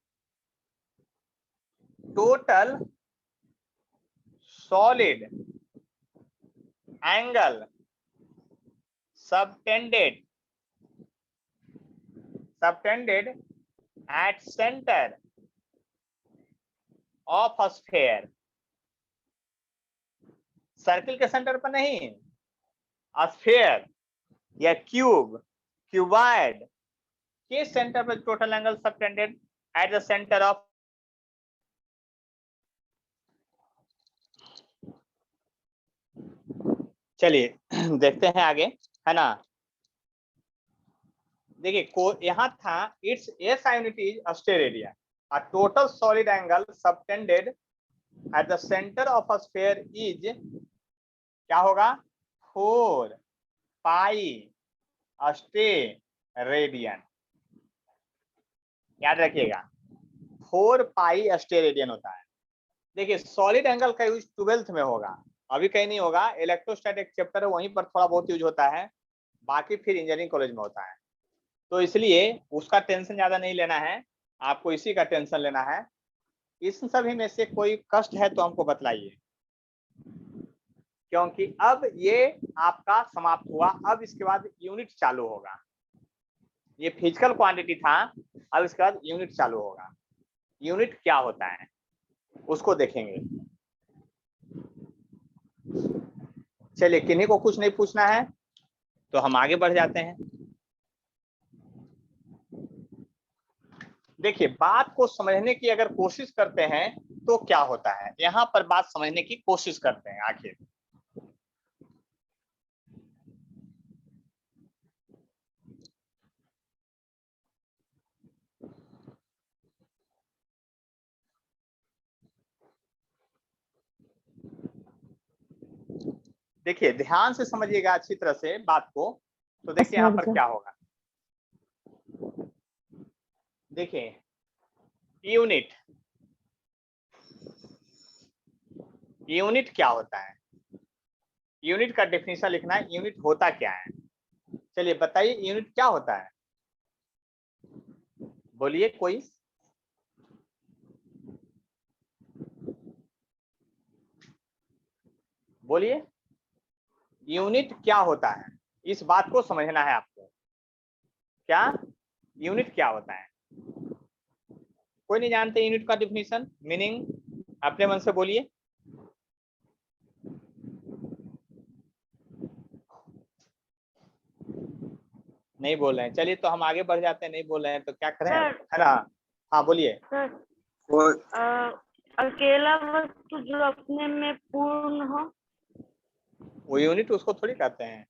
total solid angle subtended at center of a sphere। Circle के सेंटर पर नहीं, स्फीयर या क्यूबॉइड के सेंटर पर total angle subtended at the centre of. चलिए देखते हैं आगे, है ना। देखिए को यहाँ था, it's SI unit is steradian, a total solid angle subtended at the center of a sphere is क्या होगा? 4 पाई अस्टेरेडियन। याद रखिएगा 4 पाई अस्टेरेडियन होता है। देखिए सॉलिड एंगल का यूज 12th में होगा, अभी कहीं नहीं होगा। इलेक्ट्रोस्टैटिक चैप्टर है, वहीं पर थोड़ा बहुत यूज होता है, बाकी फिर इंजीनियरिंग कॉलेज में होता है। तो इसलिए उसका टेंशन ज्यादा नहीं लेना है, आपको इसी का टेंशन लेना है। इस सभी में से कोई कष्ट है तो हमको बतलाइए, क्योंकि अब ये आपका समाप्त हुआ, अब इसके बाद यूनिट चालू होगा। ये फिजिकल क्वांटिटी था, अब इसके बाद यूनिट चालू होगा। यूनिट क्या होता है उसको देखेंगे। चलिए, किन्हीं को कुछ नहीं पूछना है तो हम आगे बढ़ जाते हैं। देखिए, बात को समझने की अगर कोशिश करते हैं तो क्या होता है, यहां पर बात समझने की कोशिश करते हैं आखिर। देखिए, ध्यान से समझिएगा अच्छी तरह से बात को, तो देखिए यहाँ पर क्या होगा। देखिए, यूनिट, यूनिट क्या होता है, यूनिट का डेफिनेशन लिखना है। यूनिट होता क्या है, चलिए बताइए, यूनिट क्या होता है, बोलिए कोई। बोलिए, यूनिट क्या होता है, इस बात को समझना है आपको। क्या यूनिट क्या होता है, कोई नहीं जानते यूनिट का डेफिनेशन, मीनिंग, अपने मन से बोलिए। नहीं बोल रहे हैं, चलिए तो हम आगे बढ़ जाते हैं। नहीं बोल रहे हैं तो क्या करें, है ना। हाँ बोलिए। अकेला वस्तु जो अपने में पूर्ण हो, वो यूनिट उसको थोड़ी कहते हैं,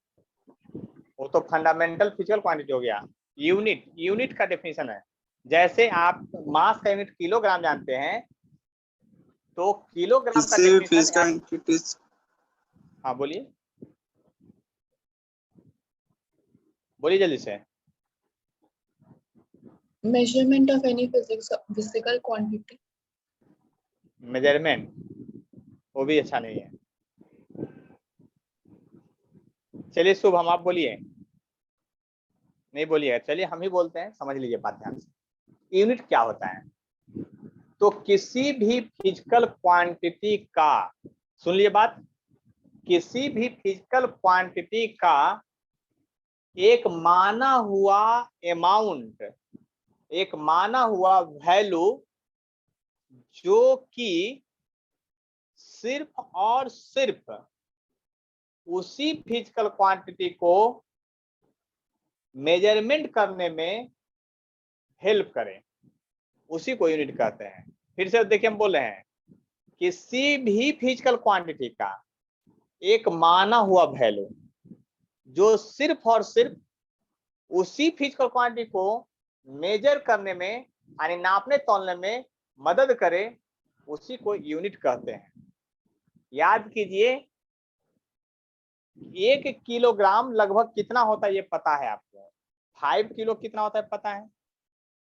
वो तो फंडामेंटल फिजिकल क्वांटिटी हो गया। यूनिट, यूनिट का डेफिनेशन है, जैसे आप मास का यूनिट किलोग्राम जानते हैं, तो किलोग्राम का डेफिनेशन। हाँ बोलिए, बोलिए जल्दी से। measurement of any physical quantity, measurement, वो भी अच्छा नहीं है। चलिए शुभ, हम आप बोलिए। नहीं बोलिए, चलिए हम ही बोलते हैं, समझ लीजिए बात ध्यान से। यूनिट क्या होता है, तो किसी भी फिजिकल क्वांटिटी का, सुन लीजिए बात, किसी भी फिजिकल क्वांटिटी का एक माना हुआ अमाउंट, एक माना हुआ वैल्यू, जो कि सिर्फ और सिर्फ उसी फिजिकल क्वांटिटी को मेजरमेंट करने में हेल्प करे, उसी को यूनिट कहते हैं। फिर से देखिए, हम बोल रहे हैं किसी भी फिजिकल क्वांटिटी का एक माना हुआ वैल्यू, जो सिर्फ और सिर्फ उसी फिजिकल क्वांटिटी को मेजर करने में, यानी नापने तोलने में मदद करे, उसी को यूनिट कहते हैं। याद कीजिए, 1 किलोग्राम लगभग कितना होता है ये पता है आपको, 5 किलो कितना होता है पता है।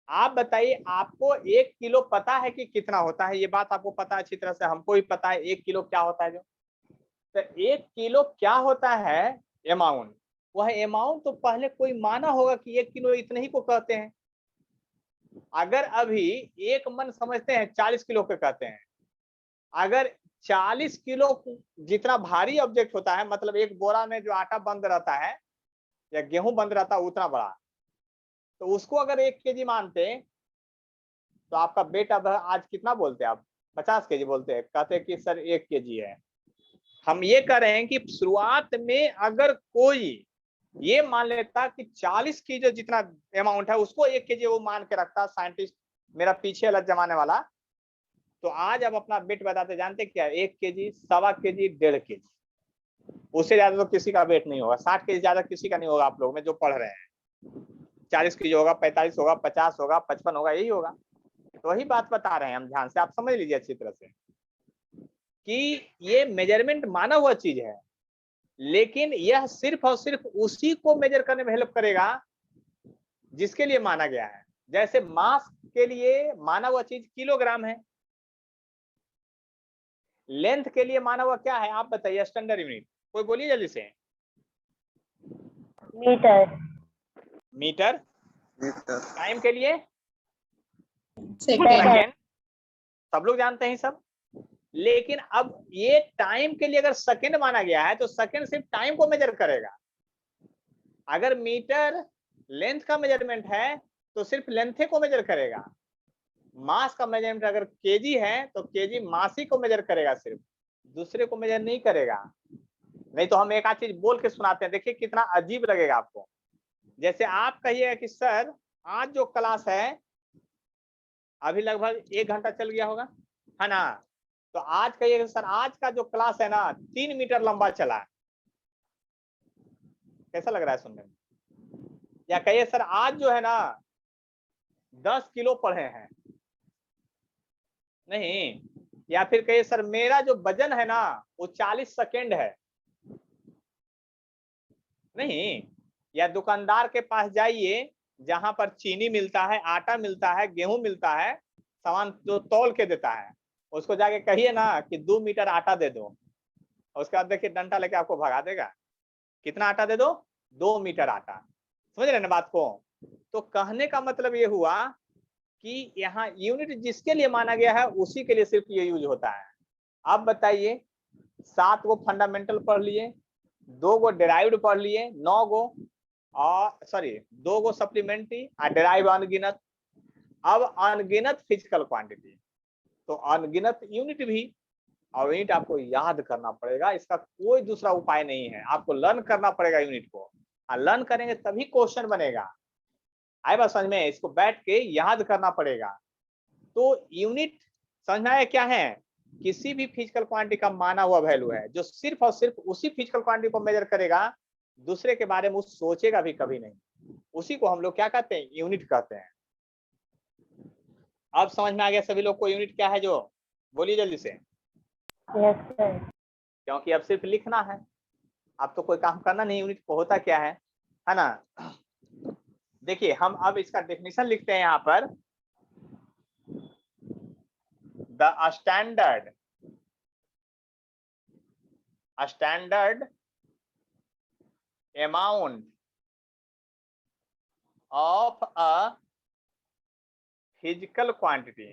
आप बताइए, आपको 1 किलो पता है कि कितना होता है, ये बात आपको पता है अच्छी तरह से, हमको भी पता है 1 किलो क्या होता है। जो तो 1 किलो क्या होता है, अमाउंट, वह अमाउंट तो पहले कोई माना होगा कि 1 किलो इतने ही को कहते हैं। अगर अभी 1 मन समझते हैं 40 किलो के कहते हैं, अगर 40 किलो जितना भारी ऑब्जेक्ट होता है, मतलब एक बोरा में जो आटा बंद रहता है या गेहूं बंद रहता है उतना बड़ा, तो उसको अगर 1 केजी मानते, तो आपका वेट अब आज कितना बोलते हैं आप, 50 केजी बोलते हैं, कहते हैं कि सर 1 केजी है। हम ये कह रहे हैं कि शुरुआत में अगर कोई ये मान लेता कि 40 की जो जितना अमाउंट है उसको 1 केजी वो मान के रखता, साइंटिस्ट मेरा पीछे वाला जमाने वाला, तो आज अब अपना वेट बताते, जानते क्या, 1 केजी, 1.25 केजी, 1.5 केजी, उससे ज्यादा तो किसी का वेट नहीं होगा। 60 केजी ज्यादा किसी का नहीं होगा आप लोग में जो पढ़ रहे हैं। 40 केजी होगा, 45 होगा, 50 होगा, 55 होगा, यही होगा। तो वही बात बता रहे हैं हम, ध्यान से आप समझ लीजिए अच्छी तरह से कि ये मेजरमेंट माना हुआ चीज है, लेकिन यह सिर्फ और सिर्फ उसी को मेजर करने में हेल्प करेगा जिसके लिए माना गया है। जैसे मास के लिए माना हुआ चीज किलोग्राम है, लेंथ के लिए माना हुआ क्या है, आप बताइए स्टैंडर्ड यूनिट, कोई बोलिए जल्दी से। Metre, metre. टाइम के लिए second, सेकेंड, सब लोग जानते हैं सब। लेकिन अब ये टाइम के लिए अगर सेकंड माना गया है तो सेकंड सिर्फ टाइम को मेजर करेगा। अगर मीटर लेंथ का मेजरमेंट है तो सिर्फ लेंथ को मेजर करेगा। मास का मेजरमेंट अगर केजी है तो केजी मास ही को मेजर करेगा, सिर्फ दूसरे को मेजर नहीं करेगा। नहीं तो हम एक आध चीज बोल के सुनाते हैं, देखिए कितना अजीब लगेगा आपको। जैसे आप कहिएगा कि सर आज जो क्लास है अभी लगभग 1 घंटा चल गया होगा, है ना, तो आज कहिएगा सर आज का जो क्लास है ना 3 मीटर लंबा चला है। कैसा लग रहा है सुनने में? या कहिए सर आज जो है ना 10 किलो पढ़े हैं, नहीं। या फिर कहिए सर मेरा जो वजन है ना वो 40 सेकेंड है, नहीं। या दुकानदार के पास जाइए जहां पर चीनी मिलता है, आटा मिलता है, गेहूं मिलता है, सामान जो तौल के देता है, उसको जाके कहिए ना कि 2 मीटर आटा दे दो, उसके बाद देखिए डंडा लेके आपको भगा देगा। कितना आटा दे दो? 2 मीटर आटा। समझ रहे ना बात को? तो कहने का मतलब ये हुआ कि यहाँ यूनिट जिसके लिए माना गया है उसी के लिए सिर्फ ये यूज होता है। अब बताइए 7 गो फंडामेंटल पढ़ लिए, 2 गो डेराइव्ड पढ़ लिए, 9 गो और 2 गो सप्लीमेंट्री और डेराइव अनगिनत। अब अनगिनत फिजिकल क्वांटिटी, तो अनगिनत यूनिट भी, और यूनिट आपको याद करना पड़ेगा, इसका कोई दूसरा उपाय नहीं है। आपको लर्न करना पड़ेगा यूनिट को, और लर्न करेंगे तभी क्वेश्चन बनेगा। आए बात समझ में? इसको बैठ के याद करना पड़ेगा। तो यूनिट समझ में आया क्या है? किसी भी फिजिकल क्वांटिटी का माना हुआ वैल्यू है जो सिर्फ और सिर्फ उसी फिजिकल क्वांटिटी को मेजर करेगा, दूसरे के बारे में वो सोचेगा भी कभी नहीं। उसी को हम लोग क्या कहते हैं? यूनिट कहते हैं। अब समझ में आ गया सभी लोग को यूनिट क्या है? जो बोलिए जल्दी से। Yes sir. क्योंकि अब सिर्फ लिखना है, अब तो कोई काम करना नहीं। यूनिट को होता क्या है ना? देखिए हम अब इसका डेफिनेशन लिखते हैं यहाँ पर। The standard amount of a physical quantity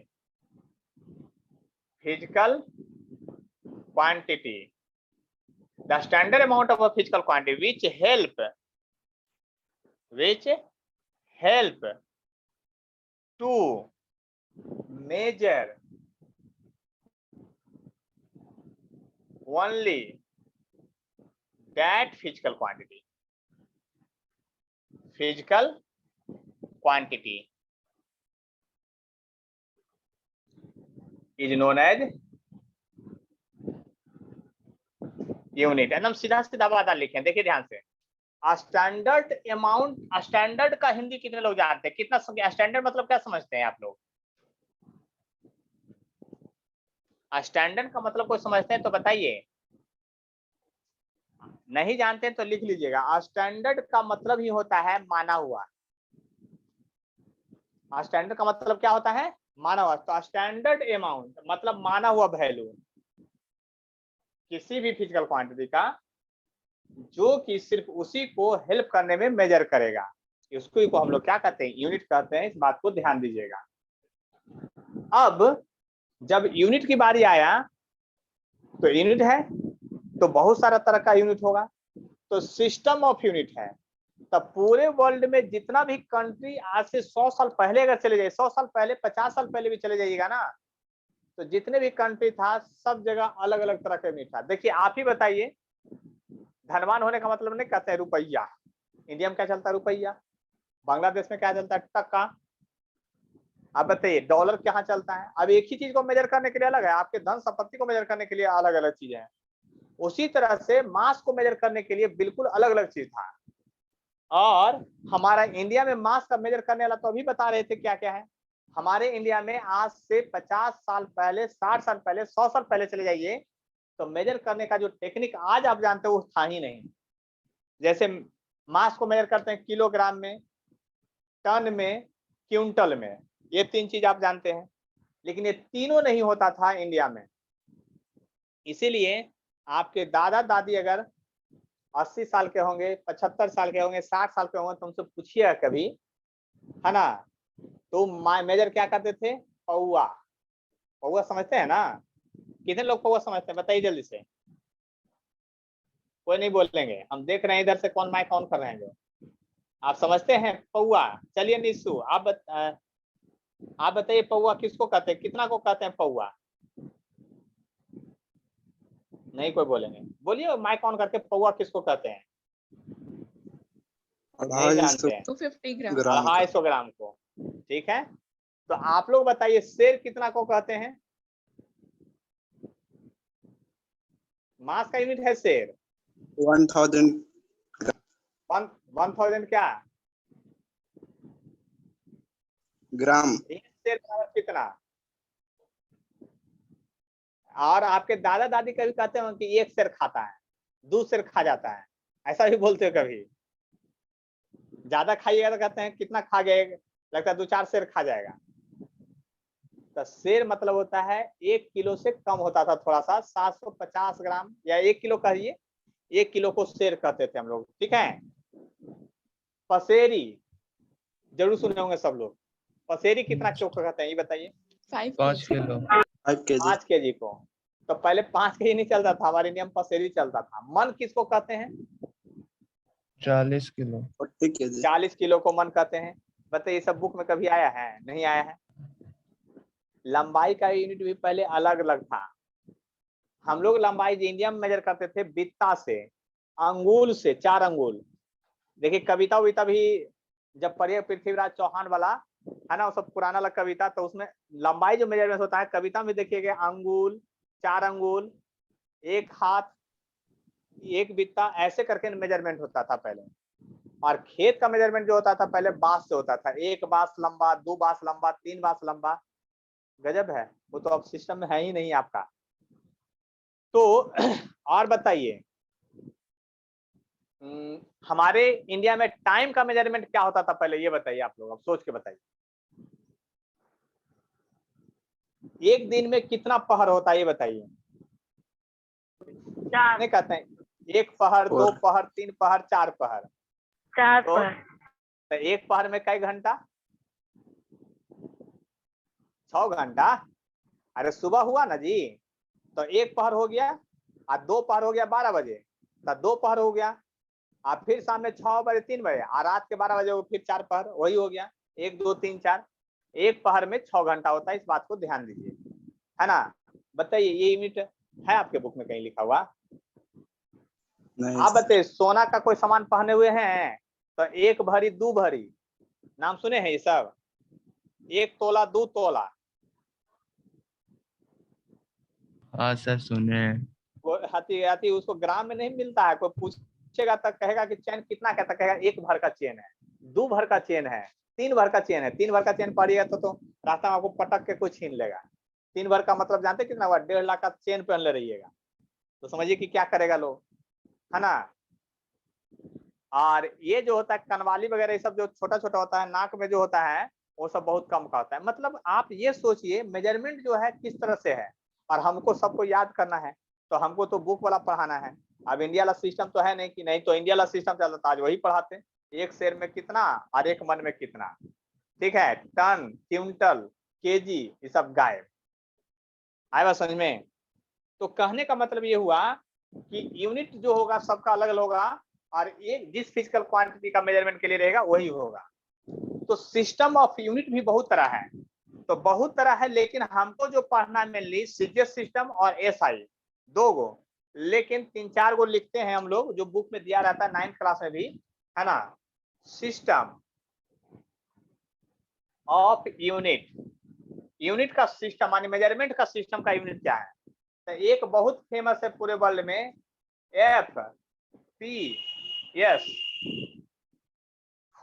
the standard amount of a physical quantity which help to measure only that physical quantity is known as unit. एकदम सीधा सीधा बात लिखें, देखिए ध्यान से। स्टैंडर्ड अमाउंट, स्टैंडर्ड का हिंदी कितने लोग जानते हैं? कितना स्टैंडर्ड मतलब क्या समझते हैं आप लोग? स्टैंडर्ड का मतलब कोई समझते हैं तो बताइए। नहीं जानते तो लिख लीजिएगा। स्टैंडर्ड का मतलब ही होता है माना हुआ। स्टैंडर्ड का मतलब क्या होता है? माना हुआ। तो स्टैंडर्ड अमाउंट मतलब माना हुआ वैल्यू किसी भी फिजिकल क्वांटिटी का, जो कि सिर्फ उसी को हेल्प करने में मेजर करेगा, उसको को हम लोग क्या कहते हैं? यूनिट कहते हैं। इस बात को ध्यान दीजिएगा। अब जब यूनिट की बारी आया तो यूनिट है तो बहुत सारा तरह का यूनिट होगा, तो सिस्टम ऑफ यूनिट है। तब पूरे वर्ल्ड में जितना भी कंट्री आज से 100 साल पहले अगर चले जाए, 100 साल पहले, 50 साल पहले भी चले जाइएगा ना, तो जितने भी कंट्री था सब जगह अलग अलग तरह का यूनिट था। देखिए आप ही बताइए, धनवान होने का मतलब नहीं कहते हैं रुपया। इंडिया में क्या चलता है? रुपया। बांग्लादेश में क्या चलता है? टका। आप बताइए डॉलर कहाँ चलता है? अब एक ही चीज को मेजर करने के लिए अलग है, आपके धन संपत्ति को मेजर करने के लिए अलग अलग चीजें हैं। उसी तरह से मास को मेजर करने के लिए बिल्कुल अलग अलग चीज था। और हमारा इंडिया में मास का मेजर करने वाला तो अभी बता रहे थे क्या क्या है। हमारे इंडिया में आज से 50 साल पहले, 60 साल पहले, 100 साल पहले चले जाइए तो मेजर करने का जो टेक्निक आज आप जानते हो वो था ही नहीं। जैसे मास को मेजर करते हैं किलोग्राम में, टन में, क्विंटल में, ये 3 चीज आप जानते हैं, लेकिन ये तीनों नहीं होता था इंडिया में। इसीलिए आपके दादा दादी अगर 80 साल के होंगे, 75 साल के होंगे, 60 साल के होंगे, तुमसे पूछिएगा कभी, है ना, तो मेजर क्या करते थे? पौआ। पौआ समझते हैं ना? कितने लोग पौवा समझते हैं बताइए जल्दी से। कोई नहीं बोलेंगे, हम देख रहे हैं इधर से कौन माइक ऑन कर रहे हैं जो आप समझते हैं पौवा। चलिए निशु आप बताइए पौवा किसको कहते हैं, कितना को कहते हैं पौवा। नहीं कोई बोलेंगे, बोलिए माइक ऑन करके पौवा किसको कहते हैं। नहीं जानते हैं। 250 ग्राम। 250 ग्राम को, ठीक है। तो आप लोग बताइए शेर कितना को कहते हैं। मास का यूनिट है शेर 1000 1000 क्या ग्राम। एक शेर बराबर कितना। और आपके दादा दादी कभी कहते हैं कि एक शेर खाता है, 2 शेर खा जाता है, ऐसा भी बोलते हो कभी। ज्यादा खाइएगा तो कहते हैं कितना खा गए, लगता है 2-4 शेर खा जाएगा। तो शेर मतलब होता है 1 किलो से कम होता था थोड़ा सा, 750 ग्राम या 1 किलो कहिए, 1 किलो को शेर कहते थे हम लोग, ठीक है। पसेरी जरूर सुने होंगे सब लोग, पसेरी कितना किलो को कहते हैं ये बताइए। 5 किलो। 5 kg। 5 केजी को। तो पहले 5 केजी नहीं चलता था, हमारे नियम पसेरी चलता था। मन किसको कहते हैं। 40 किलो। 40 kg। 40 किलो को मन कहते हैं। बताइए सब बुक में कभी आया है, नहीं आया है। लंबाई का यूनिट भी पहले अलग अलग था। हम लोग लंबाई इंडिया में मेजर करते थे बित्ता से, अंगुल से, 4 अंगुल। देखिए कविता विता भी जब पढ़िए पृथ्वीराज चौहान वाला है ना, वो सब पुराना वाला कविता, तो उसमें लंबाई जो मेजरमेंट होता है कविता में देखिएगा अंगुल, 4 अंगुल, 1 हाथ, 1 बित्ता, ऐसे करके मेजरमेंट होता था पहले। और खेत का मेजरमेंट जो होता था पहले बांस से होता था, 1 बांस लंबा, 2 बांस लंबा, 3 बांस लंबा। गजब है, वो तो अब सिस्टम में है ही नहीं आपका। तो और बताइए हमारे इंडिया में टाइम का मेजरमेंट क्या होता था पहले, ये बताइए आप लोग, अब सोच के बताइए। एक दिन में कितना पहर होता है ये बताइए। नहीं कहते हैं 1 पहर, 2 पहर, 3 पहर, 4 पहर। 4 तो पहर। 1 पहर में कई घंटा, 6 घंटा। अरे सुबह हुआ ना जी, तो 1 पहर हो गया, और 2 पहर हो गया 12 बजे, तो 2 पहर हो गया। और फिर शाम में 6 बजे, 3 बजे, और रात के 12 बजे वो फिर 4 पहर, वही हो गया 1 2 3 4। 1 पहर में 6 घंटा होता है, इस बात को ध्यान दीजिए, है ना। बताइए ये यूनिट है आपके बुक में कहीं लिखा हुआ। नहीं आप बताइए सोना का कोई सामान पहने हुए हैं तो 1 भरी 2 भरी, नाम सुने हैं ये सब। 1 तोला 2 तोला। हाँ सर सुने। वो हाथी उसको ग्राम में नहीं मिलता है, कोई पूछेगा तो कहेगा कि चेन कितना कहता, कहेगा 1 भर का चेन है, 2 भर का चेन है, 3 भर का चेन है। 3 भर का चेन पड़िएगा तो रास्ता में आपको पटक के कोई छीन लेगा। 3 भर का मतलब जानते कितना हुआ, 1.5 लाख का चेन पहन ले रहिएगा, तो समझिए कि क्या करेगा लोग, है ना। और ये जो होता है कनवाली वगैरह, ये सब जो छोटा छोटा होता है, नाक में जो होता है वो सब बहुत कम का होता है। मतलब आप ये सोचिए मेजरमेंट जो है किस तरह से है, और हमको सबको याद करना है, तो हमको तो बुक वाला पढ़ाना है। अब इंडिया वाला सिस्टम तो है नहीं कि नहीं, तो इंडिया वाला सिस्टम चलता था, आज वही पढ़ाते। 1 शेर में कितना और 1 मन में कितना, ठीक है। टन, क्विंटल, केजी, ये सब गायब। आया बात समझ में। तो कहने का मतलब ये हुआ कि यूनिट जो होगा सबका अलग अलग होगा, और एक जिस फिजिकल क्वांटिटी का मेजरमेंट के लिए रहेगा वही होगा। तो सिस्टम ऑफ यूनिट भी बहुत तरह है, तो बहुत तरह है, लेकिन हमको जो पढ़ना है मेनली सीजीएस सिस्टम और एसआई, 2 गो, लेकिन 3-4 गो लिखते हैं हम लोग, जो बुक में दिया रहता है 9th क्लास में भी, है ना। सिस्टम ऑफ यूनिट, यूनिट का सिस्टम माने मेजरमेंट का सिस्टम का यूनिट क्या है। तो एक बहुत फेमस है पूरे वर्ल्ड में, FPS,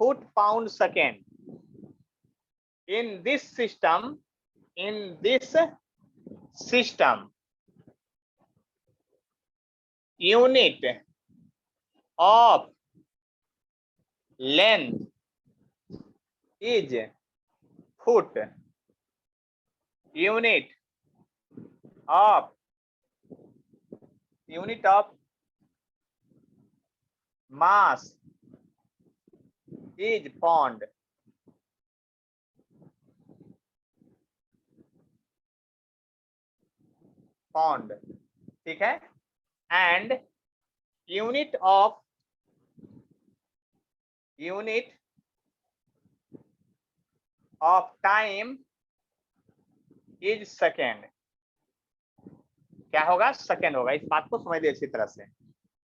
foot pound second. in this system unit of length is foot, unit of mass is pound। Pond, ठीक है, and unit of time is second. क्या होगा? सेकेंड होगा। इस बात को समझ लीजिए अच्छी तरह से,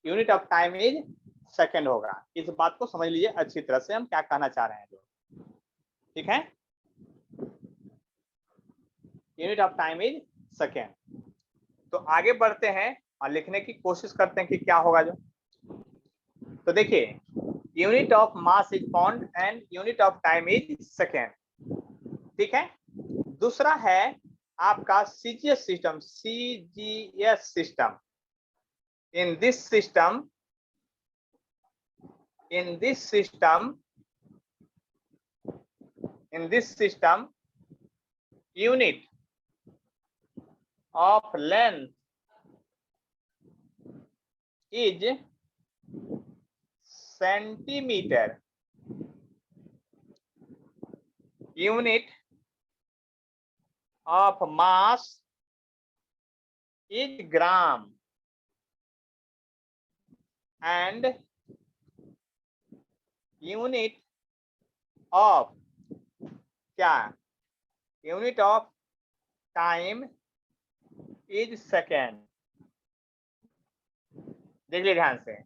unit of time is second होगा। इस बात को समझ लीजिए अच्छी तरह से, हम क्या कहना चाह रहे हैं जो, ठीक है, unit of time is second. तो आगे बढ़ते हैं और लिखने की कोशिश करते हैं कि क्या होगा जो। तो देखिए, unit of mass is pound and unit of time is second, ठीक है। दूसरा है आपका CGS system, CGS system. In this system unit of length is centimeter, unit of mass is gram, and unit of क्या? Unit of time is second. देख लीजिए ध्यान से,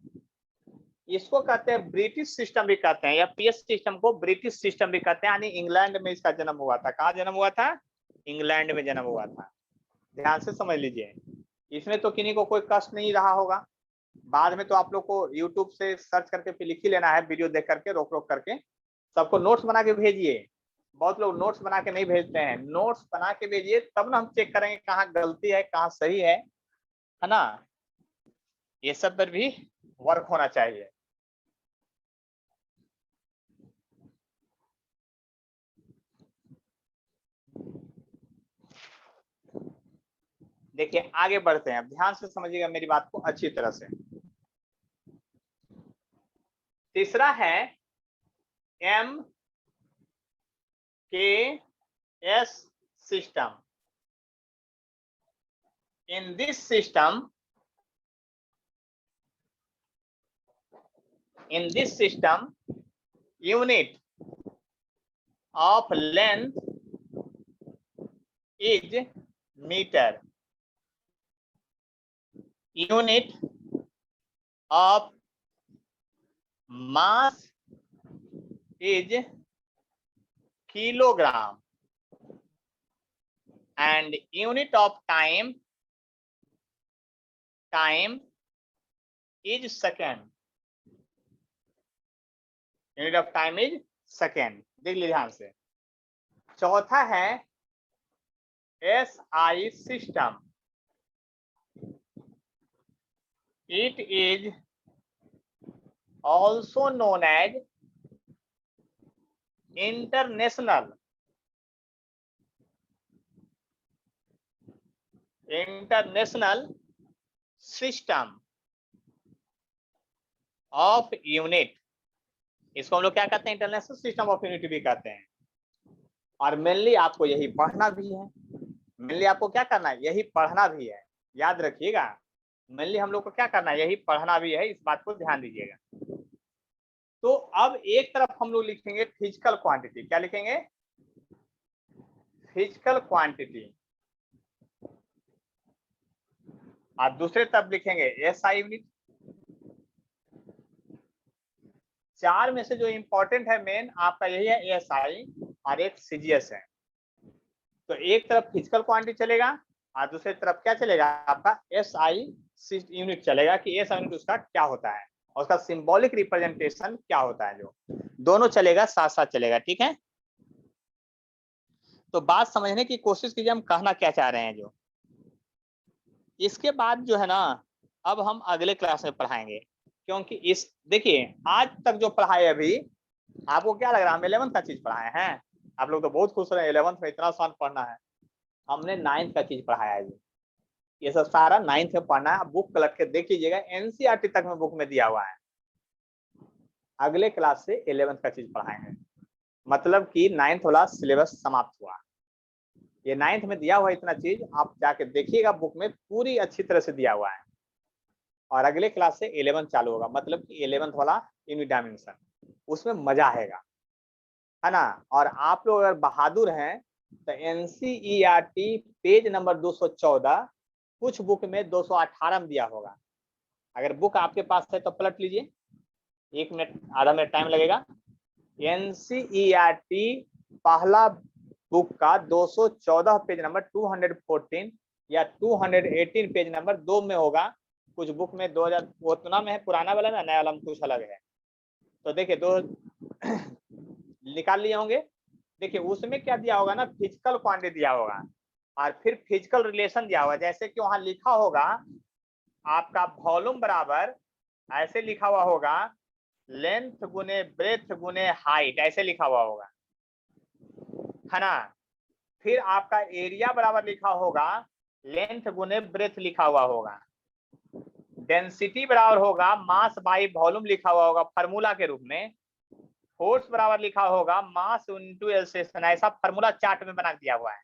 इसको कहते हैं ब्रिटिश सिस्टम भी कहते हैं, या पीएस सिस्टम को ब्रिटिश सिस्टम भी कहते हैं। यानी इंग्लैंड में इसका जन्म हुआ था। कहाँ जन्म हुआ था? इंग्लैंड में जन्म हुआ था। ध्यान से समझ लीजिए, इसमें तो किन्हीं को कोई कष्ट नहीं रहा होगा। बाद में तो आप लोग को यूट्यूब से सर्च करके फिर लिख ही लेना है, वीडियो देख करके रोक रोक करके। सबको नोट्स बना के भेजिए। बहुत लोग नोट्स बना के नहीं भेजते हैं, नोट्स बना के भेजिए, तब ना हम चेक करेंगे कहाँ गलती है कहाँ सही है ना। ये सब पर भी वर्क होना चाहिए। देखिए आगे बढ़ते हैं, अब ध्यान से समझिएगा मेरी बात को अच्छी तरह से। तीसरा है M K S system. In this system unit of length is metre, unit of mass is kilogram, and unit of time is second, unit of time is second। देख लीजिए ध्यान से। चौथा है SI system. it is also known as international system of unit. इसको हम लोग क्या कहते हैं? इंटरनेशनल सिस्टम ऑफ यूनिट भी कहते हैं। और मेनली आपको यही पढ़ना भी है, मेनली आपको क्या करना है? यही पढ़ना भी है, याद रखिएगा। मेनली हम लोग को क्या करना है? यही पढ़ना भी है, इस बात को ध्यान दीजिएगा। तो अब एक तरफ हम लोग लिखेंगे फिजिकल क्वांटिटी। क्या लिखेंगे? Physical quantity. और दूसरे तरफ लिखेंगे एसआई यूनिट। चार में से जो इंपॉर्टेंट है मेन आपका यही है, एसआई, और एक सीजीएस है। तो एक तरफ फिजिकल क्वांटिटी चलेगा और दूसरी तरफ क्या चलेगा? आपका एसआई यूनिट चलेगा, कि एसआई यूनिट उसका क्या होता है और उसका सिंबॉलिक रिप्रेजेंटेशन क्या होता है। जो दोनों चलेगा, साथ साथ चलेगा, ठीक है। तो बात समझने की कोशिश कीजिए, हम कहना क्या चाह रहे हैं। जो इसके बाद जो है ना, अब हम अगले क्लास में पढ़ाएंगे, क्योंकि इस देखिए आज तक जो पढ़ाए अभी आपको क्या लग रहा है? हम 11th का चीज पढ़ाए हैं। आप लोग तो बहुत खुश रहे, 11th में इतना आसान पढ़ना है। हमने 9th का चीज पढ़ाया है। ये सब सारा 9th में पढ़ना है। बुक पलट के देख लीजिएगा, एनसीईआरटी तक में बुक में दिया हुआ है। अगले क्लास से 11th का चीज पढ़ाएंगे, मतलब कि 9th वाला सिलेबस समाप्त हुआ। ये 9th में दिया हुआ है इतना चीज, आप जाके देखिएगा बुक में पूरी अच्छी तरह से दिया हुआ है। और अगले क्लास से 11 चालू होगा, मतलब कि 11th वाला यूनिट डायमेंशन, उसमें मजा आएगा, है ना। और आप लोग अगर बहादुर हैं तो एनसीईआरटी पेज नंबर 214, कुछ बुक में 218 में दिया होगा। अगर बुक आपके पास है तो पलट लीजिए, 1 मिनट आधा मिनट टाइम लगेगा। एनसीईआरटी पहला बुक का 214 पेज नंबर 214 या 218 पेज नंबर 2 में होगा। कुछ बुक में 2000 उतना में है, पुराना वाला में, नया वाला में कुछ अलग है। तो देखिए दो निकाल लिए होंगे। देखिए उसमें क्या दिया होगा ना, फिजिकल क्वांटिटी दिया होगा और फिर फिजिकल रिलेशन दिया होगा। जैसे कि वहां लिखा होगा आपका वॉल्यूम बराबर, ऐसे लिखा हुआ होगा लेंथ गुने ब्रेथ गुने हाइट, ऐसे लिखा हुआ होगा, है ना। फिर आपका एरिया बराबर लिखा होगा लेंथ गुने ब्रेथ लिखा हुआ होगा। डेंसिटी बराबर होगा मास बाई वॉल्यूम लिखा हुआ होगा फार्मूला के रूप में। फोर्स बराबर लिखा होगा मास इनटू एक्सेलरेशन, ऐसा फार्मूला चार्ट में बना दिया हुआ है।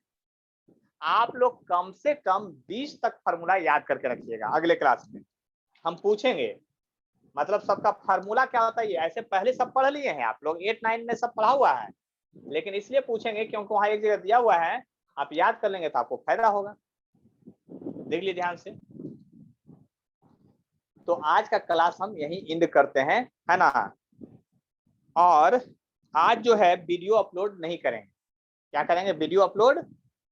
आप लोग कम से कम 20 तक फार्मूला याद करके रखिएगा। अगले क्लास में हम पूछेंगे मतलब सबका फार्मूला क्या होता है, ऐसे पहले सब पढ़ लिए हैं आप लोग, 8 9 में सब पढ़ा हुआ है, लेकिन इसलिए पूछेंगे क्योंकि वहां एक जगह दिया हुआ है, आप याद कर लेंगे तो आपको फायदा होगा। देख लीजिए ध्यान से। तो आज का क्लास हम यही एंड करते हैं, है ना। और आज जो है वीडियो अपलोड नहीं करेंगे। क्या करेंगे, वीडियो अपलोड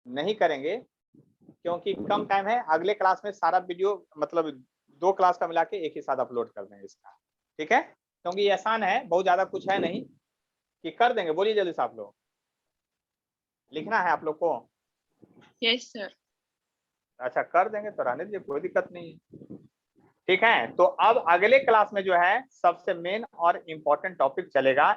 नहीं करेंगे क्योंकि कम टाइम है। अगले क्लास में सारा वीडियो मतलब 2 क्लास का मिला के एक ही साथ अपलोड कर देंगे इसका, ठीक है। क्योंकि ये आसान है, बहुत ज्यादा कुछ है नहीं कि कर देंगे। बोलिए जल्दी से, आप लोग लिखना है आप लोग को। Yes, sir. अच्छा कर देंगे तो रहने दीजिए, कोई दिक्कत नहीं है, ठीक है। तो अब अगले क्लास में जो है सबसे मेन और इम्पोर्टेंट टॉपिक चलेगा